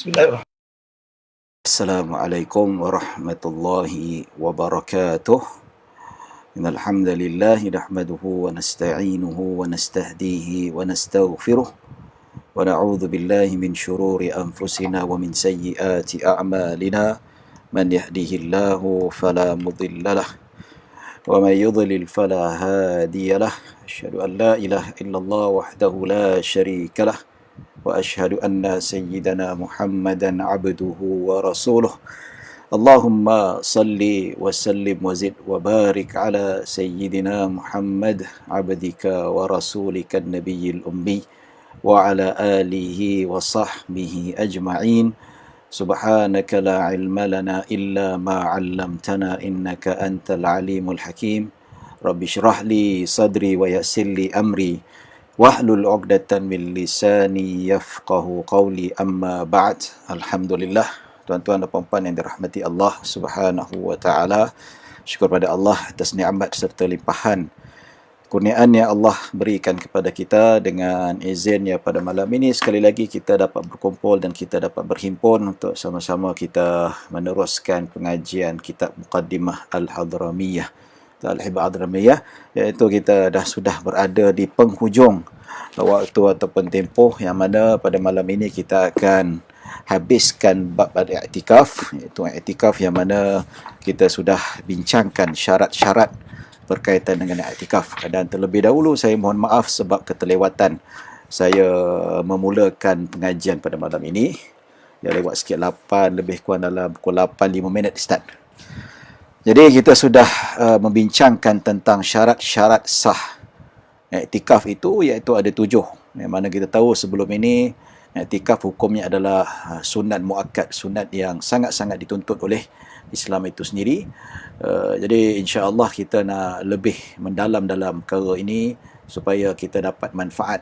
Bismillahirrahmanirrahim. Assalamualaikum warahmatullahi wabarakatuh. Innal hamdalillah nahmaduhu wa nasta'inuhu wa nastahdihi wa nastaghfiruh wa na'udzu billahi min shururi anfusina wa min sayyiati a'malina. Man yahdihillahu fala mudilla lahu wa man yudlil fala hadiya lahu. Asyhadu an la ilaha illallah wahdahu la syarika lahu wa asyhadu anna sayyidana Muhammadan abduhu wa rasuluh. Allahumma salli wa sallim wa zid wa barik ala sayyidina Muhammad abdika wa rasulika nabiyil ummi wa ala alihi wa sahbihi ajma'in. Subhanaka la ilma lana illa ma 'allamtana innaka antal alimul hakim. Rabbi shrah li sadri wa yassir li amri wahlul 'uqdatan min lisani yafqahu qawli, amma ba'd. Alhamdulillah, tuan-tuan dan puan-puan yang dirahmati Allah Subhanahu wa taala, syukur pada Allah atas nikmat serta limpahan kurniaan yang Allah berikan kepada kita. Dengan izinnya pada malam ini sekali lagi kita dapat berkumpul dan kita dapat berhimpun untuk sama-sama kita meneruskan pengajian kitab Muqaddimah Al-Hadramiyah, iaitu kita sudah berada di penghujung waktu ataupun tempoh yang mana pada malam ini kita akan habiskan bab al-i'tikaf, iaitu i'tikaf yang mana kita sudah bincangkan syarat-syarat berkaitan dengan i'tikaf. Dan terlebih dahulu saya mohon maaf sebab keterlewatan saya memulakan pengajian pada malam ini. Dia lewat sikit, 8 lebih kurang dalam pukul 8:05 start. Jadi kita sudah membincangkan tentang syarat-syarat sah i'tikaf itu, iaitu ada 7. Yang mana kita tahu sebelum ini i'tikaf hukumnya adalah sunat muakkad, sunat yang sangat-sangat dituntut oleh Islam itu sendiri. Jadi insya-Allah kita nak lebih mendalam dalam perkara ini supaya kita dapat manfaat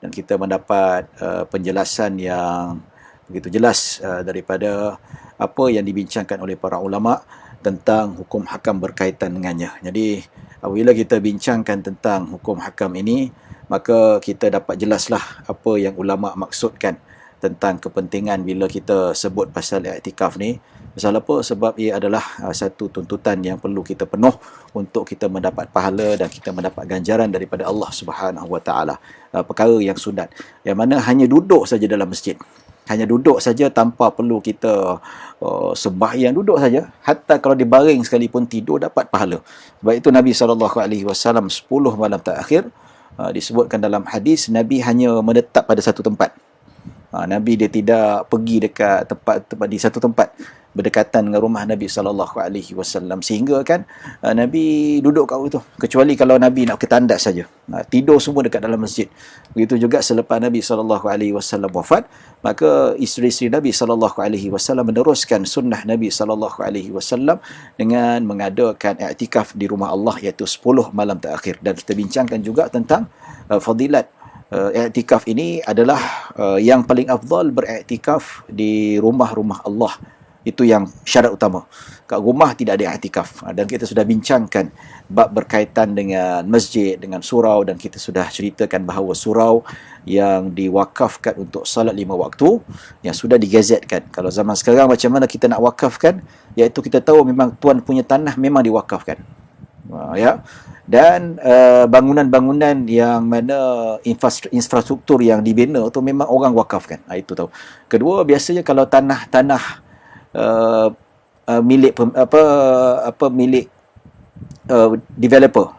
dan kita mendapat penjelasan yang begitu jelas daripada apa yang dibincangkan oleh para ulama tentang hukum hakam berkaitan dengannya. Jadi apabila kita bincangkan tentang hukum hakam ini, maka kita dapat jelaslah apa yang ulama maksudkan tentang kepentingan bila kita sebut pasal i'tikaf ni. Pasal apa? Sebab ia adalah satu tuntutan yang perlu kita penuh untuk kita mendapat pahala dan kita mendapat ganjaran daripada Allah Subhanahu Wa Taala. Perkara yang sunat, yang mana hanya duduk saja dalam masjid, hanya duduk saja tanpa perlu kita sembahyang, duduk saja. Hatta kalau dibaring sekalipun tidur dapat pahala. Sebab itu Nabi SAW 10 malam terakhir disebutkan dalam hadis, Nabi hanya menetap pada satu tempat. Nabi dia tidak pergi dekat tempat di satu tempat berdekatan dengan rumah Nabi SAW, sehingga kan Nabi duduk kat situ, kecuali kalau Nabi nak ke tandas saja. Tidur semua dekat dalam masjid. Begitu juga selepas Nabi SAW wafat, maka isteri-isteri Nabi SAW meneruskan sunnah Nabi SAW dengan mengadakan i'tikaf di rumah Allah, iaitu 10 malam terakhir. Dan kita bincangkan juga tentang fadilat i'tikaf ini adalah yang paling afdal beriktikaf di rumah-rumah Allah. Itu yang syarat utama. Kat rumah tidak ada i'tikaf. Dan kita sudah bincangkan bab berkaitan dengan masjid, dengan surau, dan kita sudah ceritakan bahawa surau yang diwakafkan untuk salat 5 waktu yang sudah digazetkan. Kalau zaman sekarang macam mana kita nak wakafkan, iaitu kita tahu memang tuan punya tanah memang diwakafkan. Ya. Dan bangunan-bangunan yang mana infrastruktur yang dibina tu memang orang wakafkan. Itu tahu. Kedua, biasanya kalau tanah-tanah milik milik developer,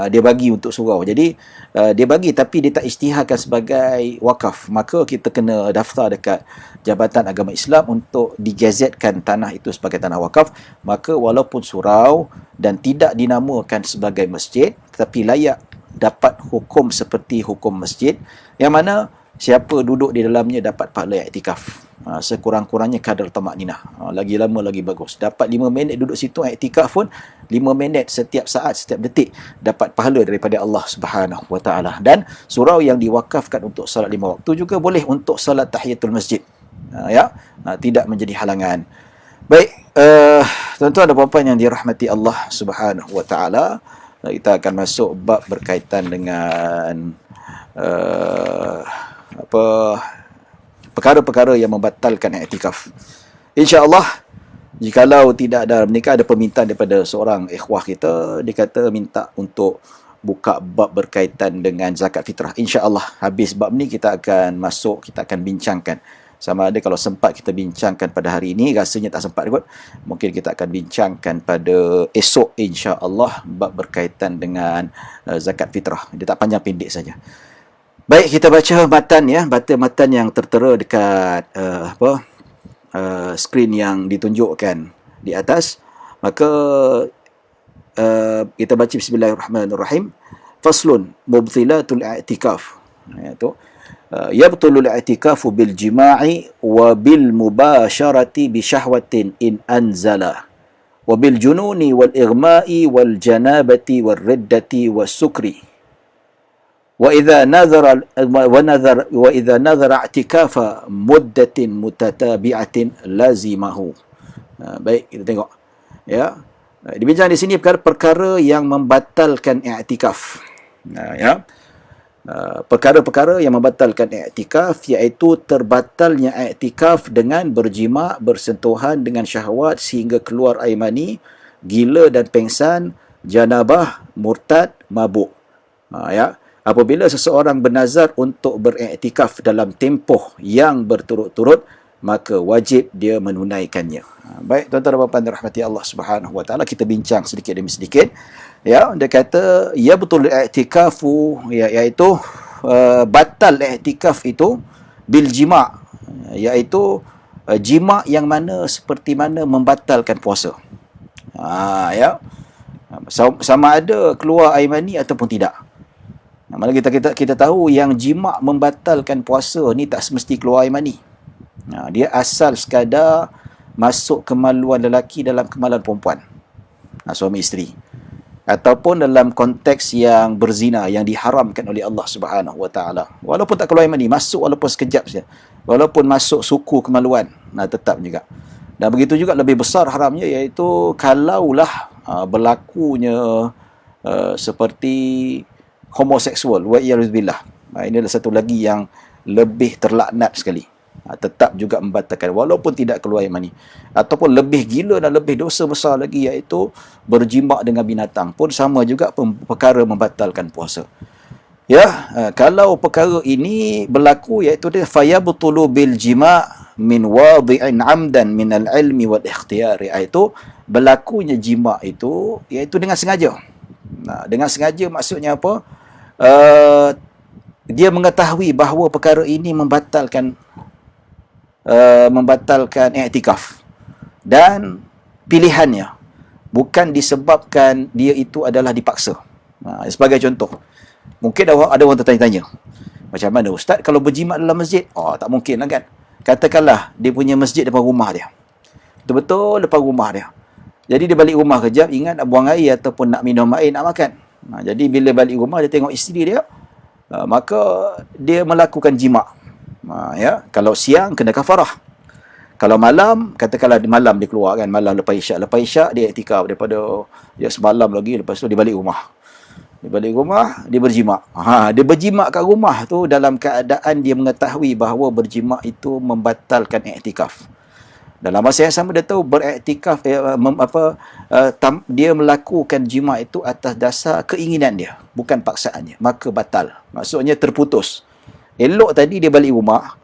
dia bagi untuk surau. Jadi dia bagi tapi dia tak isytiharkan sebagai wakaf, maka kita kena daftar dekat Jabatan Agama Islam untuk digazetkan tanah itu sebagai tanah wakaf. Maka walaupun surau dan tidak dinamakan sebagai masjid, tetapi layak dapat hukum seperti hukum masjid, yang mana siapa duduk di dalamnya dapat pahala i'tikaf. Sekurang-kurangnya kadar tamakninah. Lagi lama lagi bagus. Dapat 5 minit duduk situ i'tikaf pun, 5 minit setiap saat, setiap detik dapat pahala daripada Allah Subhanahu Wa Taala. Dan surau yang diwakafkan untuk salat 5 waktu juga boleh untuk salat tahiyatul masjid. Tidak menjadi halangan. Baik, tuan-tuan dan puan-puan yang dirahmati Allah Subhanahu Wa Taala, kita akan masuk bab berkaitan dengan perkara-perkara yang membatalkan i'tikaf. InsyaAllah, jikalau tidak ada menikah, ada permintaan daripada seorang ikhwah kita, dia kata minta untuk buka bab berkaitan dengan zakat fitrah. InsyaAllah, habis bab ni kita akan masuk, kita akan bincangkan. Sama ada kalau sempat kita bincangkan pada hari ini, rasanya tak sempat kot. Mungkin kita akan bincangkan pada esok insya-Allah bab berkaitan dengan zakat fitrah. Dia tak panjang pendek saja. Baik, kita baca matan ya, baca matan yang tertera dekat skrin yang ditunjukkan di atas. Maka kita baca bismillahirrahmanirrahim. Faslun mubtilatul i'tikaf. Iaitu yabtulul i'tikafu bil jima'i wa bil mubasharati bi syahwatin in anzala wa bil jununi wal ighma'i wal janabati wal riddati was sukri wa idza nadhara i'tikafa muddatin mutatabi'atin lazimahu. Baik, kita tengok ya. Dibincang di sini perkara yang membatalkan i'tikaf. Ya. Perkara-perkara yang membatalkan i'tikaf, iaitu terbatalnya i'tikaf dengan berjima', bersentuhan dengan syahwat sehingga keluar air mani, gila dan pengsan, janabah, murtad, mabuk. Ya. Apabila seseorang bernazar untuk beriktikaf dalam tempoh yang berturut-turut, maka wajib dia menunaikannya. Baik, tuan-tuan dan puan-puan dirahmati Allah Subhanahu wa taala, kita bincang sedikit demi sedikit. Ya, dia kata ya betul i'tikafu, iaitu batal i'tikaf itu bil jima', iaitu jima' yang mana seperti mana membatalkan puasa. Ya. Sama ada keluar air mani ataupun tidak. Mana kita tahu yang jima' membatalkan puasa ni tak semesti keluar air mani. Dia asal sekadar masuk kemaluan lelaki dalam kemaluan perempuan, suami isteri, ataupun dalam konteks yang berzina yang diharamkan oleh Allah Subhanahu wa taala. Walaupun tak keluar air mani, masuk walaupun sekejap saja. Walaupun masuk suku kemaluan, tetap juga. Dan begitu juga lebih besar haramnya, iaitu kalaulah berlakunya seperti homoseksual, wa iyyazubillah. Ini adalah satu lagi yang lebih terlaknat sekali. Tetap juga membatalkan walaupun tidak keluar air mani. Ataupun lebih gila dan lebih dosa besar lagi, iaitu berjima' dengan binatang, pun sama juga perkara membatalkan puasa. Ya, kalau perkara ini berlaku, iaitu dia fayabtulu bil jima' min wadi'in 'amdan min al-'ilmi wal ikhtiyari, iaitu berlakunya jima' itu iaitu dengan sengaja. Dengan sengaja maksudnya apa? Dia mengetahui bahawa perkara ini membatalkan i'tikaf, dan pilihannya bukan disebabkan dia itu adalah dipaksa. Sebagai contoh, mungkin ada orang tertanya-tanya, macam mana ustaz kalau berjimat dalam masjid? Tak mungkin lah kan. Katakanlah dia punya masjid depan rumah dia, betul-betul depan rumah dia. Jadi dia balik rumah kejap, ingat nak buang air ataupun nak minum air, nak makan. Jadi bila balik rumah dia tengok isteri dia, maka dia melakukan jima'. Ya, kalau siang kena kafarah. Kalau malam, katakanlah malam dia keluar kan, malam lepas isyak dia iktikaf daripada dia semalam lagi, lepas tu dia balik rumah. Dia balik rumah, dia berjima'. Dia berjima' kat rumah tu dalam keadaan dia mengetahui bahawa berjima' itu membatalkan iktikaf. Dalam masa yang sama dia tahu beriktikaf dia melakukan jima' itu atas dasar keinginan dia, bukan paksaannya, maka batal. Maksudnya terputus. Elok tadi dia balik rumah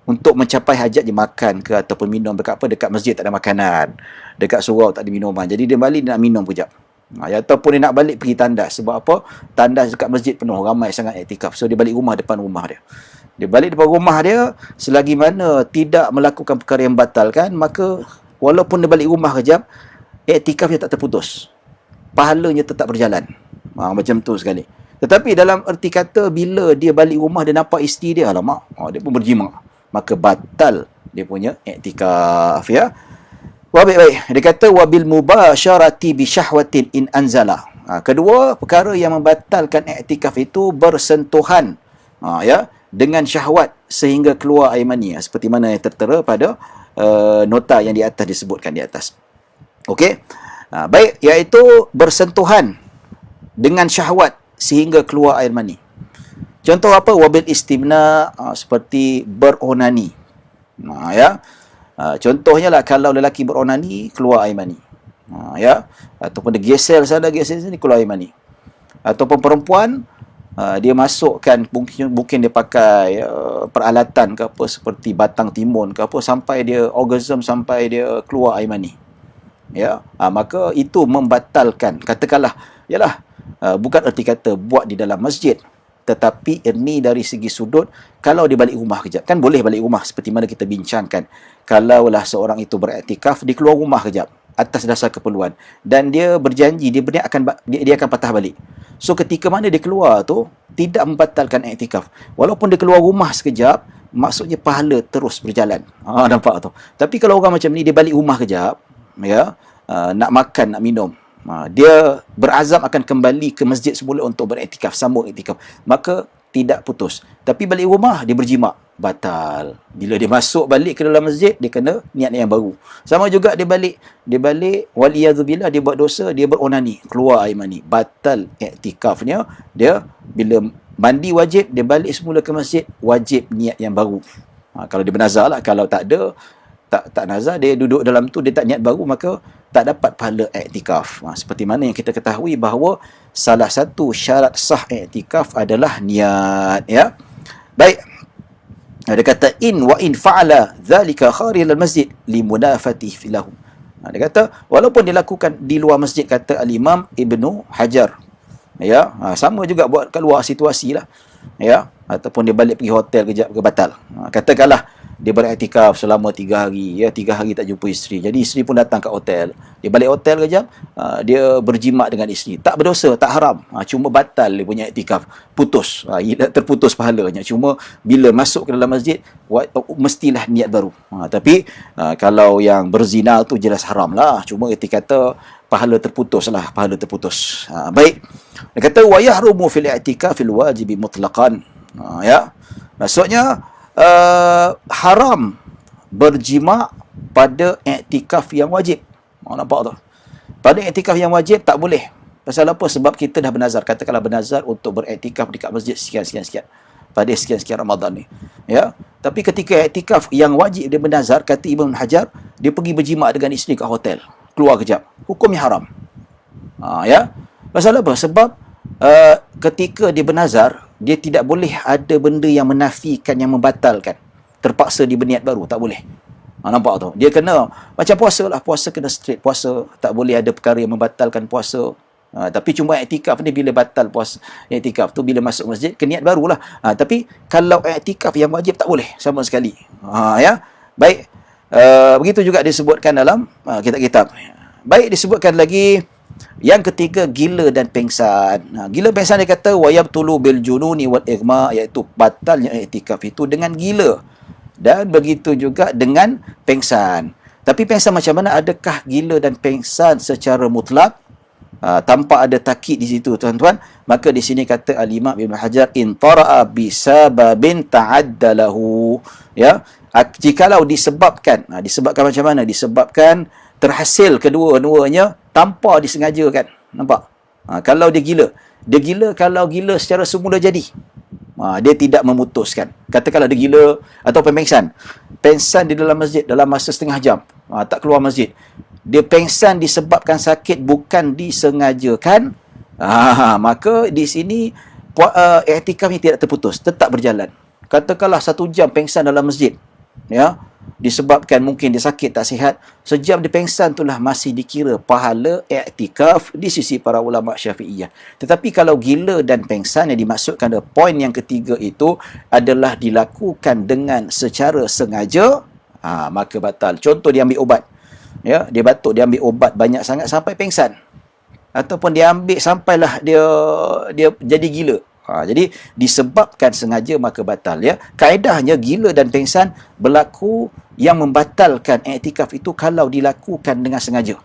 untuk mencapai hajat dia, makan ke ataupun minum dekat masjid tak ada makanan, dekat surau tak ada minuman. Jadi dia balik dia nak minum kejap. Ataupun dia nak balik pergi tandas. Sebab apa? Tandas dekat masjid penuh, ramai sangat iktikaf. So dia balik rumah depan rumah dia. Dia balik depan rumah dia, selagi mana tidak melakukan perkara yang batalkan, maka walaupun dia balik rumah kejap, iktikaf dia tak terputus. Pahalanya tetap berjalan. Macam tu sekali. Tetapi dalam erti kata, bila dia balik rumah dia nampak isteri dia, alamak, dia pun berjima', maka batal dia punya iktikaf, ya. Baik. Dia kata wabil mubasharati bi syahwatin in anzala. Kedua perkara yang membatalkan iktikaf itu bersentuhan, ya, dengan syahwat sehingga keluar air mani, seperti mana yang tertera pada nota yang di atas disebutkan di atas. Okey. Baik, iaitu bersentuhan dengan syahwat sehingga keluar air mani. Contoh apa? Wabil istimna, seperti beronani. Ya. Contohnya lah kalau lelaki beronani keluar air mani. Ya. Ataupun dia gesel sana gesel sini keluar air mani. Ataupun perempuan dia masukkan mungkin dia pakai peralatan ke apa seperti batang timun ke apa sampai dia orgasm, sampai dia keluar air mani. Ya, maka itu membatalkan. Katakanlah, yalah, bukan erti kata buat di dalam masjid, tetapi ini dari segi sudut kalau dia balik rumah kejap, kan boleh balik rumah seperti mana kita bincangkan. Kalaulah seorang itu beriktikaf, dia keluar rumah kejap atas dasar keperluan dan dia berjanji dia akan patah balik. So ketika mana dia keluar tu tidak membatalkan iktikaf. Walaupun dia keluar rumah sekejap, maksudnya pahala terus berjalan. Nampak tu. Tapi kalau orang macam ni dia balik rumah kejap, ya, nak makan, nak minum, dia berazam akan kembali ke masjid semula untuk beriktikaf, sambung iktikaf, maka tidak putus. Tapi balik rumah dia berjimak, batal. Bila dia masuk balik ke dalam masjid, dia kena niat yang baru. Sama juga dia balik waliyadzubillah, dia buat dosa, dia beronani, keluar air mani, batal iktikafnya. Dia bila mandi wajib, dia balik semula ke masjid, wajib niat yang baru. Kalau dia bernazar lah, kalau tak ada, tak nazar, dia duduk dalam tu, dia tak niat baru, maka tak dapat pahala iktikaf. Seperti mana yang kita ketahui bahawa salah satu syarat sah iktikaf adalah niat, ya. Baik. Dia kata in fa'ala dzalika kharij al-masjid limunafatihi lahu. Dia kata walaupun dilakukan di luar masjid, kata al-Imam Ibnu Hajar. Ya, sama juga buat kat luar situasi lah. Ya, ataupun dia balik pergi hotel kejap ke batal. Katakanlah dia beriktikaf selama 3 hari, ya, 3 hari tak jumpa isteri. Jadi isteri pun datang kat hotel. Dia balik hotel kejap, dia berjimat dengan isteri. Tak berdosa, tak haram. Cuma batal dia punya iktikaf. Putus. Terputus pahalanya. Cuma bila masuk ke dalam masjid, mestilah niat baru. Tapi kalau yang berzina tu jelas haram lah. Cuma ketika kata pahala terputus lah, pahala terputus. Baik. Dia kata wa yahrumu fil i'tikafil wajibi mutlaqan. Ya. Maksudnya haram berjima pada iktikaf yang wajib. Nampak tu? Pada iktikaf yang wajib tak boleh. Pasal apa? Sebab kita dah bernazar. Katakanlah bernazar untuk beriktikaf dekat masjid sekian-sekian pada sekian-sekian Ramadan ni. Ya. Tapi ketika iktikaf yang wajib dia bernazar, kata Ibn Hajar, dia pergi berjima dengan isteri kat hotel. Keluar kejap. Hukumnya haram. Ya. Pasal apa? Sebab ketika dia bernazar, dia tidak boleh ada benda yang menafikan, yang membatalkan. Terpaksa dia berniat baru, tak boleh. Nampak tu? Dia kena, macam puasa lah. Puasa kena straight puasa. Tak boleh ada perkara yang membatalkan puasa. Tapi cuma iktikaf ni bila batal puasa. Iktikaf tu bila masuk masjid, kena niat barulah. Tapi kalau iktikaf yang wajib tak boleh sama sekali. Ya. Baik. Begitu juga disebutkan dalam kitab-kitab. Baik, disebutkan lagi yang ketiga, gila dan pengsan. Gila pengsan dia kata wayabtulu bil jununi wal igma, iaitu batalnya iktikaf itu dengan gila dan begitu juga dengan pengsan. Tapi pengsan macam mana? Adakah gila dan pengsan secara mutlak tanpa ada takkid di situ, tuan-tuan? Maka di sini kata al-Imam Ibn Hajar in tara'a bi sababin ta'addalahu, ya, jikalau disebabkan macam mana? Disebabkan terhasil kedua-duanya tanpa disengajakan. Nampak? Kalau dia gila kalau gila secara semula jadi. Dia tidak memutuskan. Katakanlah dia gila atau pengsan di dalam masjid dalam masa setengah jam, tak keluar masjid. Dia pengsan disebabkan sakit, bukan disengajakan. Maka di sini iktikaf ni tidak terputus, tetap berjalan. Katakanlah 1 jam pengsan dalam masjid, ya, disebabkan mungkin dia sakit, tak sihat, sejam dia pengsan itulah masih dikira pahala iktikaf di sisi para ulama Syafi'iyah. Tetapi kalau gila dan pengsan yang dimaksudkan dalam poin yang ketiga itu adalah dilakukan dengan secara sengaja, maka batal. Contoh dia ambil ubat, ya, dia batuk, dia ambil ubat banyak sangat sampai pengsan, ataupun dia ambil sampailah dia jadi gila. Jadi disebabkan sengaja maka batal, ya. Kaedahnya gila dan pengsan berlaku yang membatalkan iktikaf itu kalau dilakukan dengan sengaja.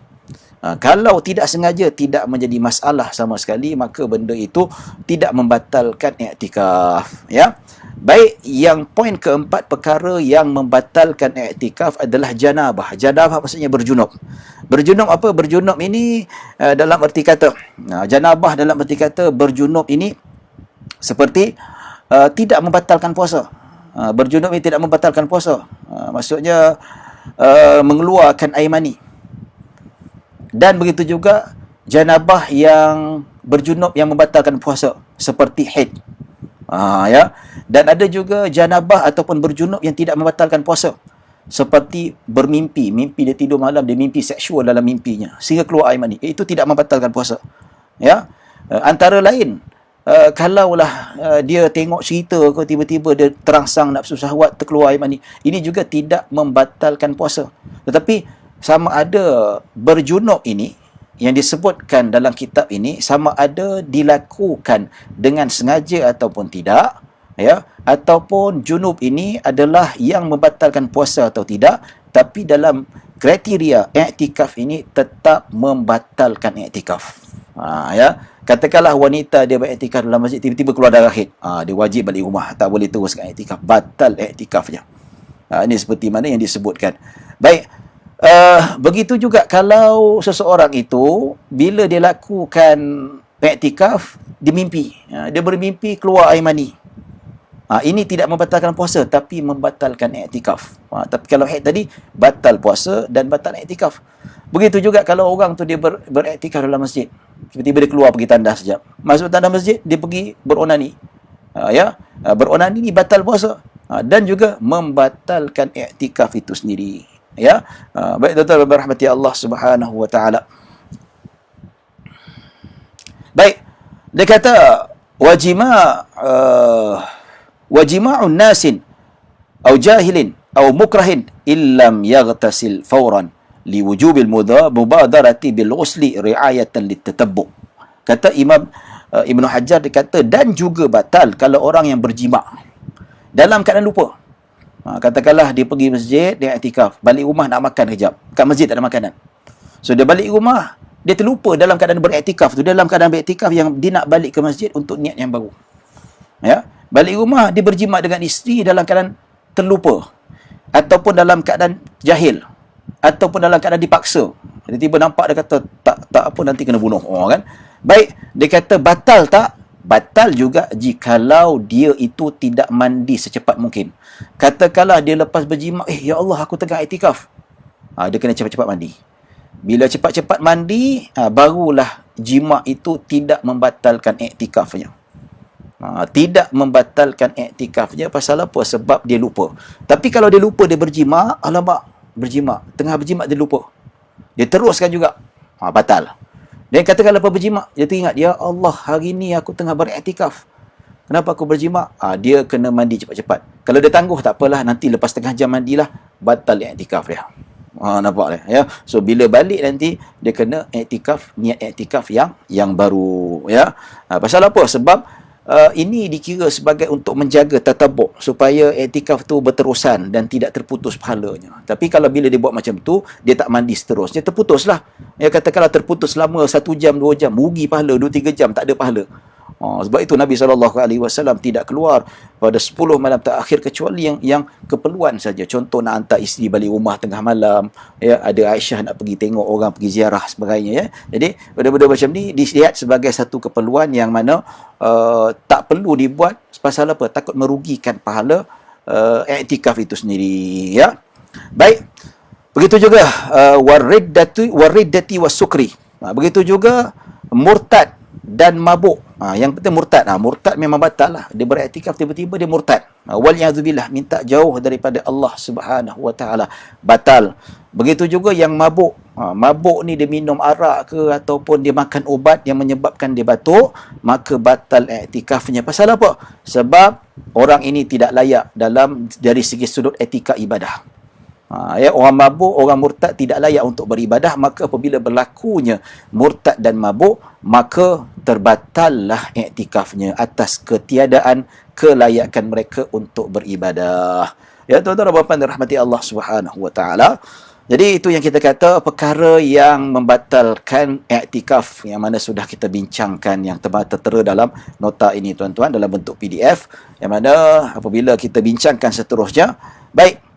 Kalau tidak sengaja, tidak menjadi masalah sama sekali, maka benda itu tidak membatalkan iktikaf, ya. Baik, yang poin keempat, perkara yang membatalkan iktikaf adalah janabah. Janabah maksudnya berjunub. Berjunub apa? Berjunub ini dalam erti kata, janabah dalam erti kata berjunub ini seperti tidak membatalkan puasa. Berjunub ini tidak membatalkan puasa. Maksudnya mengeluarkan air mani. Dan begitu juga janabah yang berjunub yang membatalkan puasa seperti haid. Ya. Dan ada juga janabah ataupun berjunub yang tidak membatalkan puasa. Seperti bermimpi, mimpi dia tidur malam, dia mimpi seksual dalam mimpinya sehingga keluar air mani. Itu tidak membatalkan puasa. Ya. Antara lain, kalaulah dia tengok cerita ke tiba-tiba dia terangsang nafsu syahwat terkeluar air mani, ini juga tidak membatalkan puasa. Tetapi sama ada berjunub ini yang disebutkan dalam kitab ini sama ada dilakukan dengan sengaja ataupun tidak, ya, ataupun junub ini adalah yang membatalkan puasa atau tidak, tapi dalam kriteria i'tikaf ini tetap membatalkan i'tikaf. Ya, katakanlah wanita dia beriktikaf dalam masjid tiba-tiba keluar darah haid, dia wajib balik rumah, tak boleh teruskan iktikaf, batal iktikafnya. Ini seperti mana yang disebutkan. Baik, begitu juga kalau seseorang itu bila dia lakukan iktikaf dia mimpi, dia bermimpi keluar air mani. Ini tidak membatalkan puasa tapi membatalkan iktikaf. Tapi kalau haid tadi batal puasa dan batal iktikaf. Begitu juga kalau orang tu dia beriktikaf dalam masjid, tiba-tiba dia keluar pergi tandas sekejap. Masuk tandas masjid, dia pergi beronani. Beronani ni batal puasa. Dan juga membatalkan iktikaf itu sendiri. Ya. Baik tuan-tuan berahmati Allah Subhanahu wa taala. Baik. Dia kata wajima'un nasin au jahilin au mukrahin illam yaghtasil fawran liwujubil mubadarati bil ghusli ri'ayatan litatabbu. Kata Imam Ibn Hajar, dia kata dan juga batal kalau orang yang berjima dalam keadaan lupa. Katakanlah dia pergi masjid, dia iktikaf, balik rumah nak makan kejap, kat masjid tak ada makanan. So dia balik rumah, dia terlupa dalam keadaan beriktikaf tu, dalam keadaan beriktikaf yang dia nak balik ke masjid untuk niat yang baru. Ya, balik rumah dia berjima dengan isteri dalam keadaan terlupa ataupun dalam keadaan jahil ataupun dalam keadaan dipaksa. Dia tiba nampak, dia kata tak apa, nanti kena bunuh. Kan? Baik, dia kata batal tak? Batal juga jikalau dia itu tidak mandi secepat mungkin. Katakanlah dia lepas berjima, ya Allah aku tengah iktikaf. Dia kena cepat-cepat mandi. Bila cepat-cepat mandi, barulah jima itu tidak membatalkan iktikafnya. Tidak membatalkan iktikafnya. Pasal apa? Sebab dia lupa. Tapi kalau dia lupa dia berjima, alamak, berjima, tengah berjima dia lupa, dia teruskan juga, batal. Dan katakan lepas berjima, dia teringat, ya Allah, hari ni aku tengah beriktikaf, kenapa aku berjima? Dia kena mandi cepat-cepat. Kalau dia tangguh, tak apalah, nanti lepas tengah jam mandilah, batal iktikaf dia. Nampak tak? Ya? So, bila balik nanti, dia kena iktikaf, niat iktikaf yang baru. Ya? Pasal apa? Sebab ini dikira sebagai untuk menjaga tatabuk supaya iktikaf tu berterusan dan tidak terputus pahalanya. Tapi kalau bila dia buat macam tu, dia tak mandi seterusnya, terputuslah. Ya, katakanlah terputus selama 1 jam, 2 jam, rugi pahala, 2-3 jam, tak ada pahala. Sebab itu Nabi SAW tidak keluar pada 10 malam terakhir kecuali yang keperluan saja. Contoh nak hantar isteri balik rumah tengah malam, ya, ada Aisyah nak pergi tengok orang, pergi ziarah sebagainya, ya. Jadi benda-benda macam ni dilihat sebagai satu keperluan yang mana tak perlu dibuat. Pasal apa? Takut merugikan pahala iktikaf itu sendiri, ya. Baik. Begitu juga wariddati wasukri. Begitu juga murtad dan mabuk. Yang penting murtad. Murtad memang batal lah. Dia beriktikaf tiba-tiba dia murtad. Wal'iyadzubillah, minta jauh daripada Allah Subhanahu wa taala. Batal. Begitu juga yang mabuk. Mabuk ni dia minum arak ke ataupun dia makan ubat yang menyebabkan dia batuk, maka batal iktikafnya. Pasal apa? Sebab orang ini tidak layak dari segi sudut etika ibadah. Ya, orang mabuk, orang murtad tidak layak untuk beribadah, maka apabila berlakunya murtad dan mabuk, maka terbatallah iktikafnya atas ketiadaan kelayakan mereka untuk beribadah. Ya, tuan-tuan dan puan-puan dirahmati Allah Subhanahu wa taala. Jadi itu yang kita kata perkara yang membatalkan iktikaf, yang mana sudah kita bincangkan, yang tertera dalam nota ini tuan-tuan dalam bentuk PDF, yang mana apabila kita bincangkan seterusnya. Baik.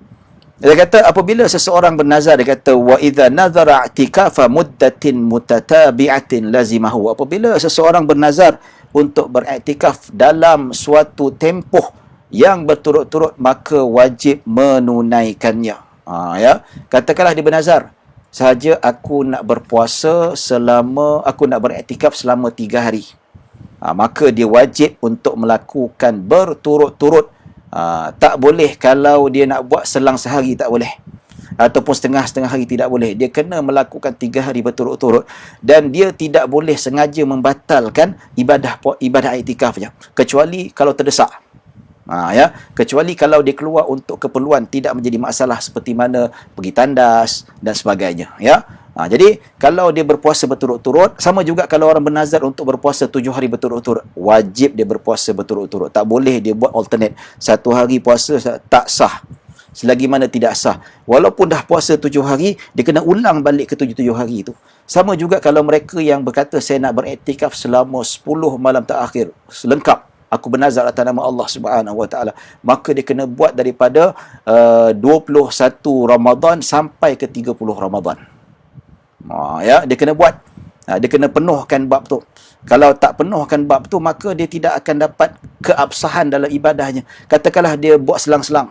Dia kata apabila seseorang bernazar, dia kata wa idza nazara i'tikafa muddatin mutatabi'atin lazimahu. Apabila seseorang bernazar untuk beriktikaf dalam suatu tempoh yang berturut-turut, maka wajib menunaikannya. Ya, katakanlah dia bernazar, sahaja aku nak berpuasa selama, aku nak beriktikaf selama 3 hari. Maka dia wajib untuk melakukan berturut-turut. Tak boleh kalau dia nak buat selang sehari, tak boleh. Ataupun setengah-setengah hari, tidak boleh. Dia kena melakukan 3 hari berturut-turut. Dan dia tidak boleh sengaja membatalkan ibadah iktikafnya, kecuali kalau terdesak. Ya, kecuali kalau dia keluar untuk keperluan tidak menjadi masalah, seperti mana pergi tandas dan sebagainya, ya. Jadi kalau dia berpuasa berturut-turut, sama juga kalau orang bernazar untuk berpuasa 7 hari berturut-turut, wajib dia berpuasa berturut-turut. Tak boleh dia buat alternate. 1 hari puasa tak sah, selagi mana tidak sah. Walaupun dah puasa 7 hari, dia kena ulang balik ke 7 hari itu. Sama juga kalau mereka yang berkata, saya nak beriktikaf selama 10 malam terakhir lengkap, aku bernazar atas nama Allah Subhanahu Wa Taala, maka dia kena buat daripada 21 Ramadan sampai ke 30 Ramadan. Ya, dia kena buat. Dia kena penuhkan bab tu. Kalau tak penuhkan bab tu, maka dia tidak akan dapat keabsahan dalam ibadahnya. Katakanlah dia buat selang-selang.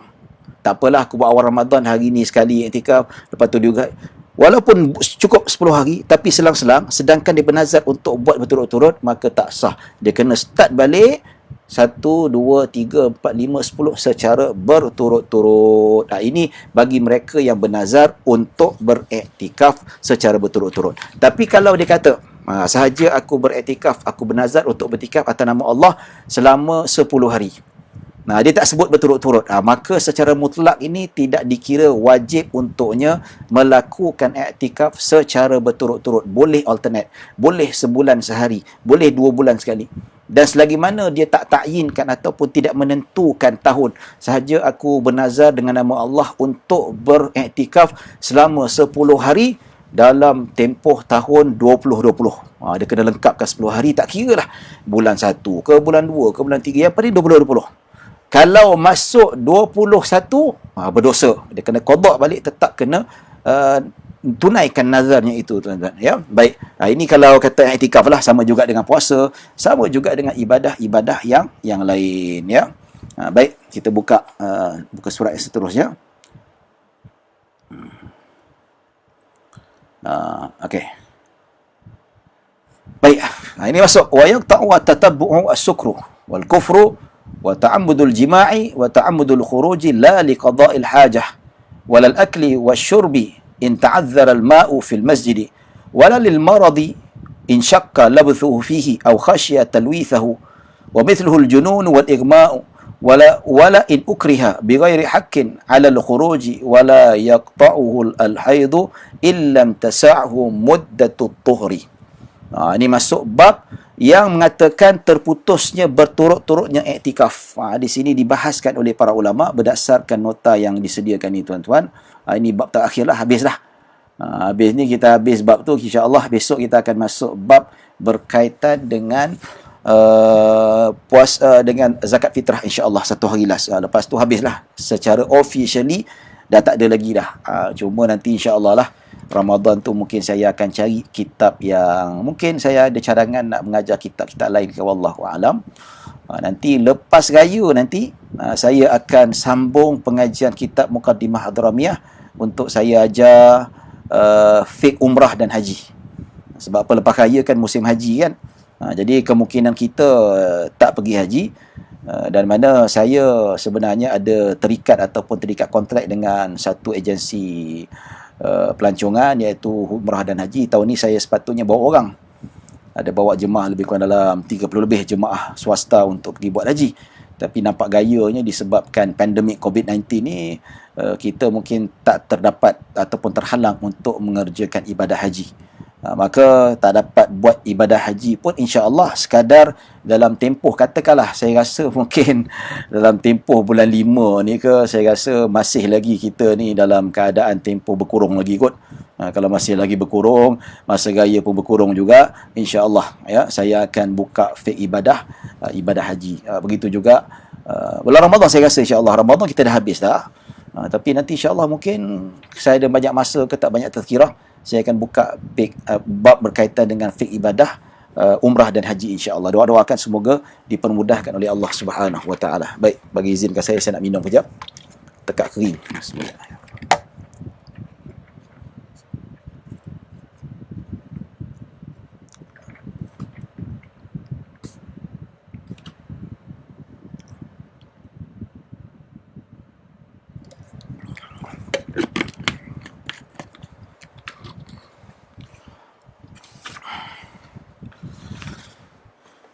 Tak apalah, aku buat awal Ramadan, hari ni sekali iktikaf, lepas tu juga. Walaupun cukup 10 hari, tapi selang-selang, sedangkan dia bernazar untuk buat berturut-turut, maka tak sah. Dia kena start balik 1, 2, 3, 4, 5, 10 secara berturut-turut. Ini bagi mereka yang bernazar untuk beriktikaf secara berturut-turut. Tapi kalau dia kata, sahaja aku beriktikaf, aku bernazar untuk beriktikaf atas nama Allah selama 10 hari. Dia tak sebut berturut-turut. Maka secara mutlak ini tidak dikira wajib untuknya melakukan iktikaf secara berturut-turut. Boleh alternate. Boleh sebulan sehari. Boleh 2 bulan sekali. Dan selagi mana dia tak takyinkan ataupun tidak menentukan tahun, sahaja aku bernazar dengan nama Allah untuk beriktikaf selama 10 hari dalam tempoh tahun 2020. Dia kena lengkapkan 10 hari, tak kira lah bulan 1 ke bulan 2 ke bulan 3, yang paling 2020. Kalau masuk 21, berdosa. Dia kena qada balik, tetap kena tunaikan nazarnya itu, tuan-tuan. Ya, baik. Ini kalau kata iktikaf lah, sama juga dengan puasa, sama juga dengan ibadah-ibadah yang lain, ya. Baik, kita buka surat yang seterusnya. Okey. Baik. Ini masuk wa yaqta'u wa tatabbu'u as-sukru wal kufru wa ta'ammudul jima'i wa ta'ammudul khuruji la liqada'il hajah wala al-akli wasyurbi in ta'azzara al-ma'u fil masjid wala lil maradi in shaqqa labthuhu fihi aw khashiya talwithahu wa mithluhu al-junun wal igma'u wala in ukriha bighairi haqqin 'ala al-khuruji wala yaqta'uhu al-haid illam tasa'hu muddatu at-tuhri. Ini masuk bab yang mengatakan terputusnya berturut-turutnya iktikaf. Di sini dibahaskan oleh para ulama berdasarkan nota yang disediakan ni, tuan-tuan. Ini bab terakhir lah, habis dah. Habis ni kita habis bab tu, insya-Allah besok kita akan masuk bab berkaitan dengan dengan zakat fitrah, insya-Allah 1 hari last. Lepas tu habislah secara officially, dah tak ada lagi dah. Cuma nanti insya-Allah lah Ramadan tu mungkin saya akan cari kitab yang mungkin saya ada cadangan nak mengajar kitab-kitab lain ke, wallahu alam. Nanti lepas raya nanti saya akan sambung pengajian kitab Muqaddimah Hadramiyah untuk saya ajar fiqh umrah dan haji. Sebab apa, lepas raya kan musim haji kan. Jadi kemungkinan kita tak pergi haji, dan mana saya sebenarnya ada terikat ataupun terikat kontrak dengan satu agensi pelancongan, iaitu umrah dan haji. Tahun ni saya sepatutnya bawa orang. Ada bawa jemaah lebih kurang dalam 30 lebih jemaah swasta untuk pergi buat haji. Tapi nampak gayanya disebabkan pandemik COVID-19 ni, kita mungkin tak terdapat ataupun terhalang untuk mengerjakan ibadah haji. Maka tak dapat buat ibadah haji pun, insya-Allah sekadar dalam tempoh, katakanlah saya rasa mungkin dalam tempoh bulan 5 ni ke, saya rasa masih lagi kita ni dalam keadaan tempoh berkurung lagi kot. Kalau masih lagi berkurung, masa raya pun berkurung juga, insya-Allah ya, saya akan buka fiqh ibadah haji. Begitu juga bulan Ramadan, saya rasa insya-Allah Ramadan kita dah habis dah. Tapi nanti insya-Allah mungkin saya ada banyak masa ke tak banyak tazkirah, saya akan buka bab berkaitan dengan fiqh ibadah umrah dan haji insya-Allah. Doa-doakan semoga dipermudahkan oleh Allah Subhanahu Wa Taala. Baik, bagi izinkan saya nak minum kejap. Tekak kering. Bismillah.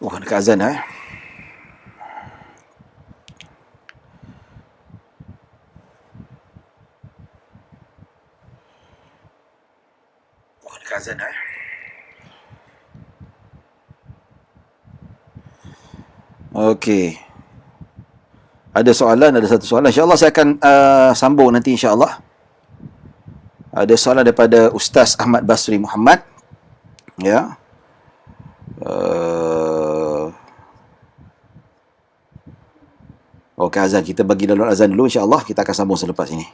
Oh, dekat azan Oh, dekat azan Okey. Ada soalan, ada satu soalan. InsyaAllah saya akan sambung nanti insyaAllah. Ada soalan daripada Ustaz Ahmad Basri Muhammad. Ya. Okey, azan. Kita bagi laluan azan dulu insyaAllah. Kita akan sambung selepas ini.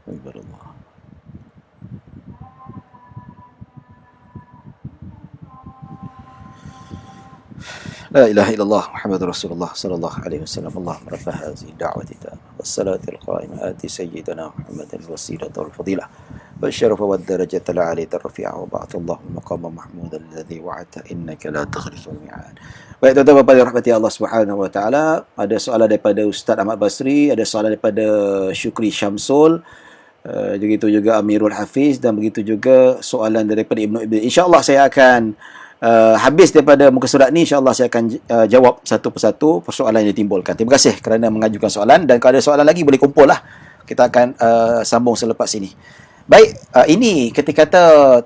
Alhamdulillah. La ilaha illallah Muhammadur Rasulullah sallallahu alaihi wasallam. Allahumma rabb hadhihi ad-da'wati was-salati al-qa'imah ati sayyidina Muhammadin al-wasilata wal-fadilah والشرف والدرجة العالية الرفيعة وبعث الله المقام محمود الذي وعدت إنك لا تخلف الميعاد. Baik tuan-tuan dan rahmati Allah Subhanahu Wa Taala, ada soalan daripada Ustaz Ahmad Basri, ada soalan daripada Syukri Syamsul, begitu juga Amirul Hafiz dan begitu juga soalan daripada Ibnu Ibn. InsyaAllah saya akan habis daripada muka surat ni, insyaAllah saya akan jawab satu persatu persoalan yang ditimbulkan. Terima kasih kerana mengajukan soalan, dan kalau ada soalan lagi boleh kumpul lah. Kita akan sambung selepas ini. Baik, ini ketika kata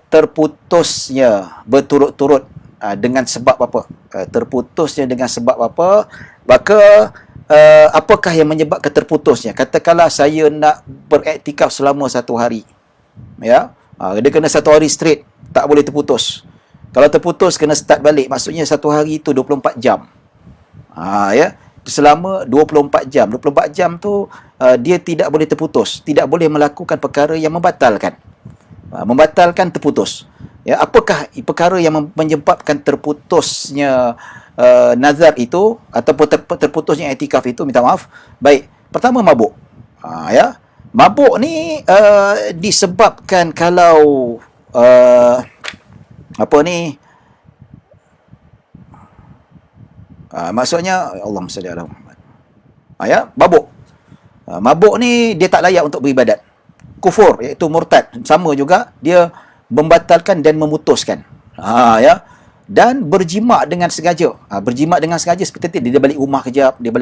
terputusnya berturut-turut dengan sebab apa? Terputusnya dengan sebab apa? Maka apakah yang menyebabkan terputusnya? Katakanlah saya nak beriktikaf selama 1 hari. Ya. Dia kena 1 hari straight, tak boleh terputus. Kalau terputus kena start balik, maksudnya 1 hari itu 24 jam. Ya, selama 24 jam. 24 jam tu dia tidak boleh terputus, tidak boleh melakukan perkara yang membatalkan. Membatalkan terputus. Ya, apakah perkara yang menyebabkan terputusnya nazar itu ataupun terputusnya iktikaf itu? Minta maaf. Baik, pertama mabuk. Ya, mabuk ni disebabkan kalau maksudnya Allahumma salli ala Muhammad. Ya, mabuk. Mabuk ni dia tak layak untuk beribadat. Kufur, iaitu murtad. Sama juga, dia membatalkan dan memutuskan. Ya. Dan berjima dengan sengaja. Berjima dengan sengaja seperti dia balik rumah kejap, dia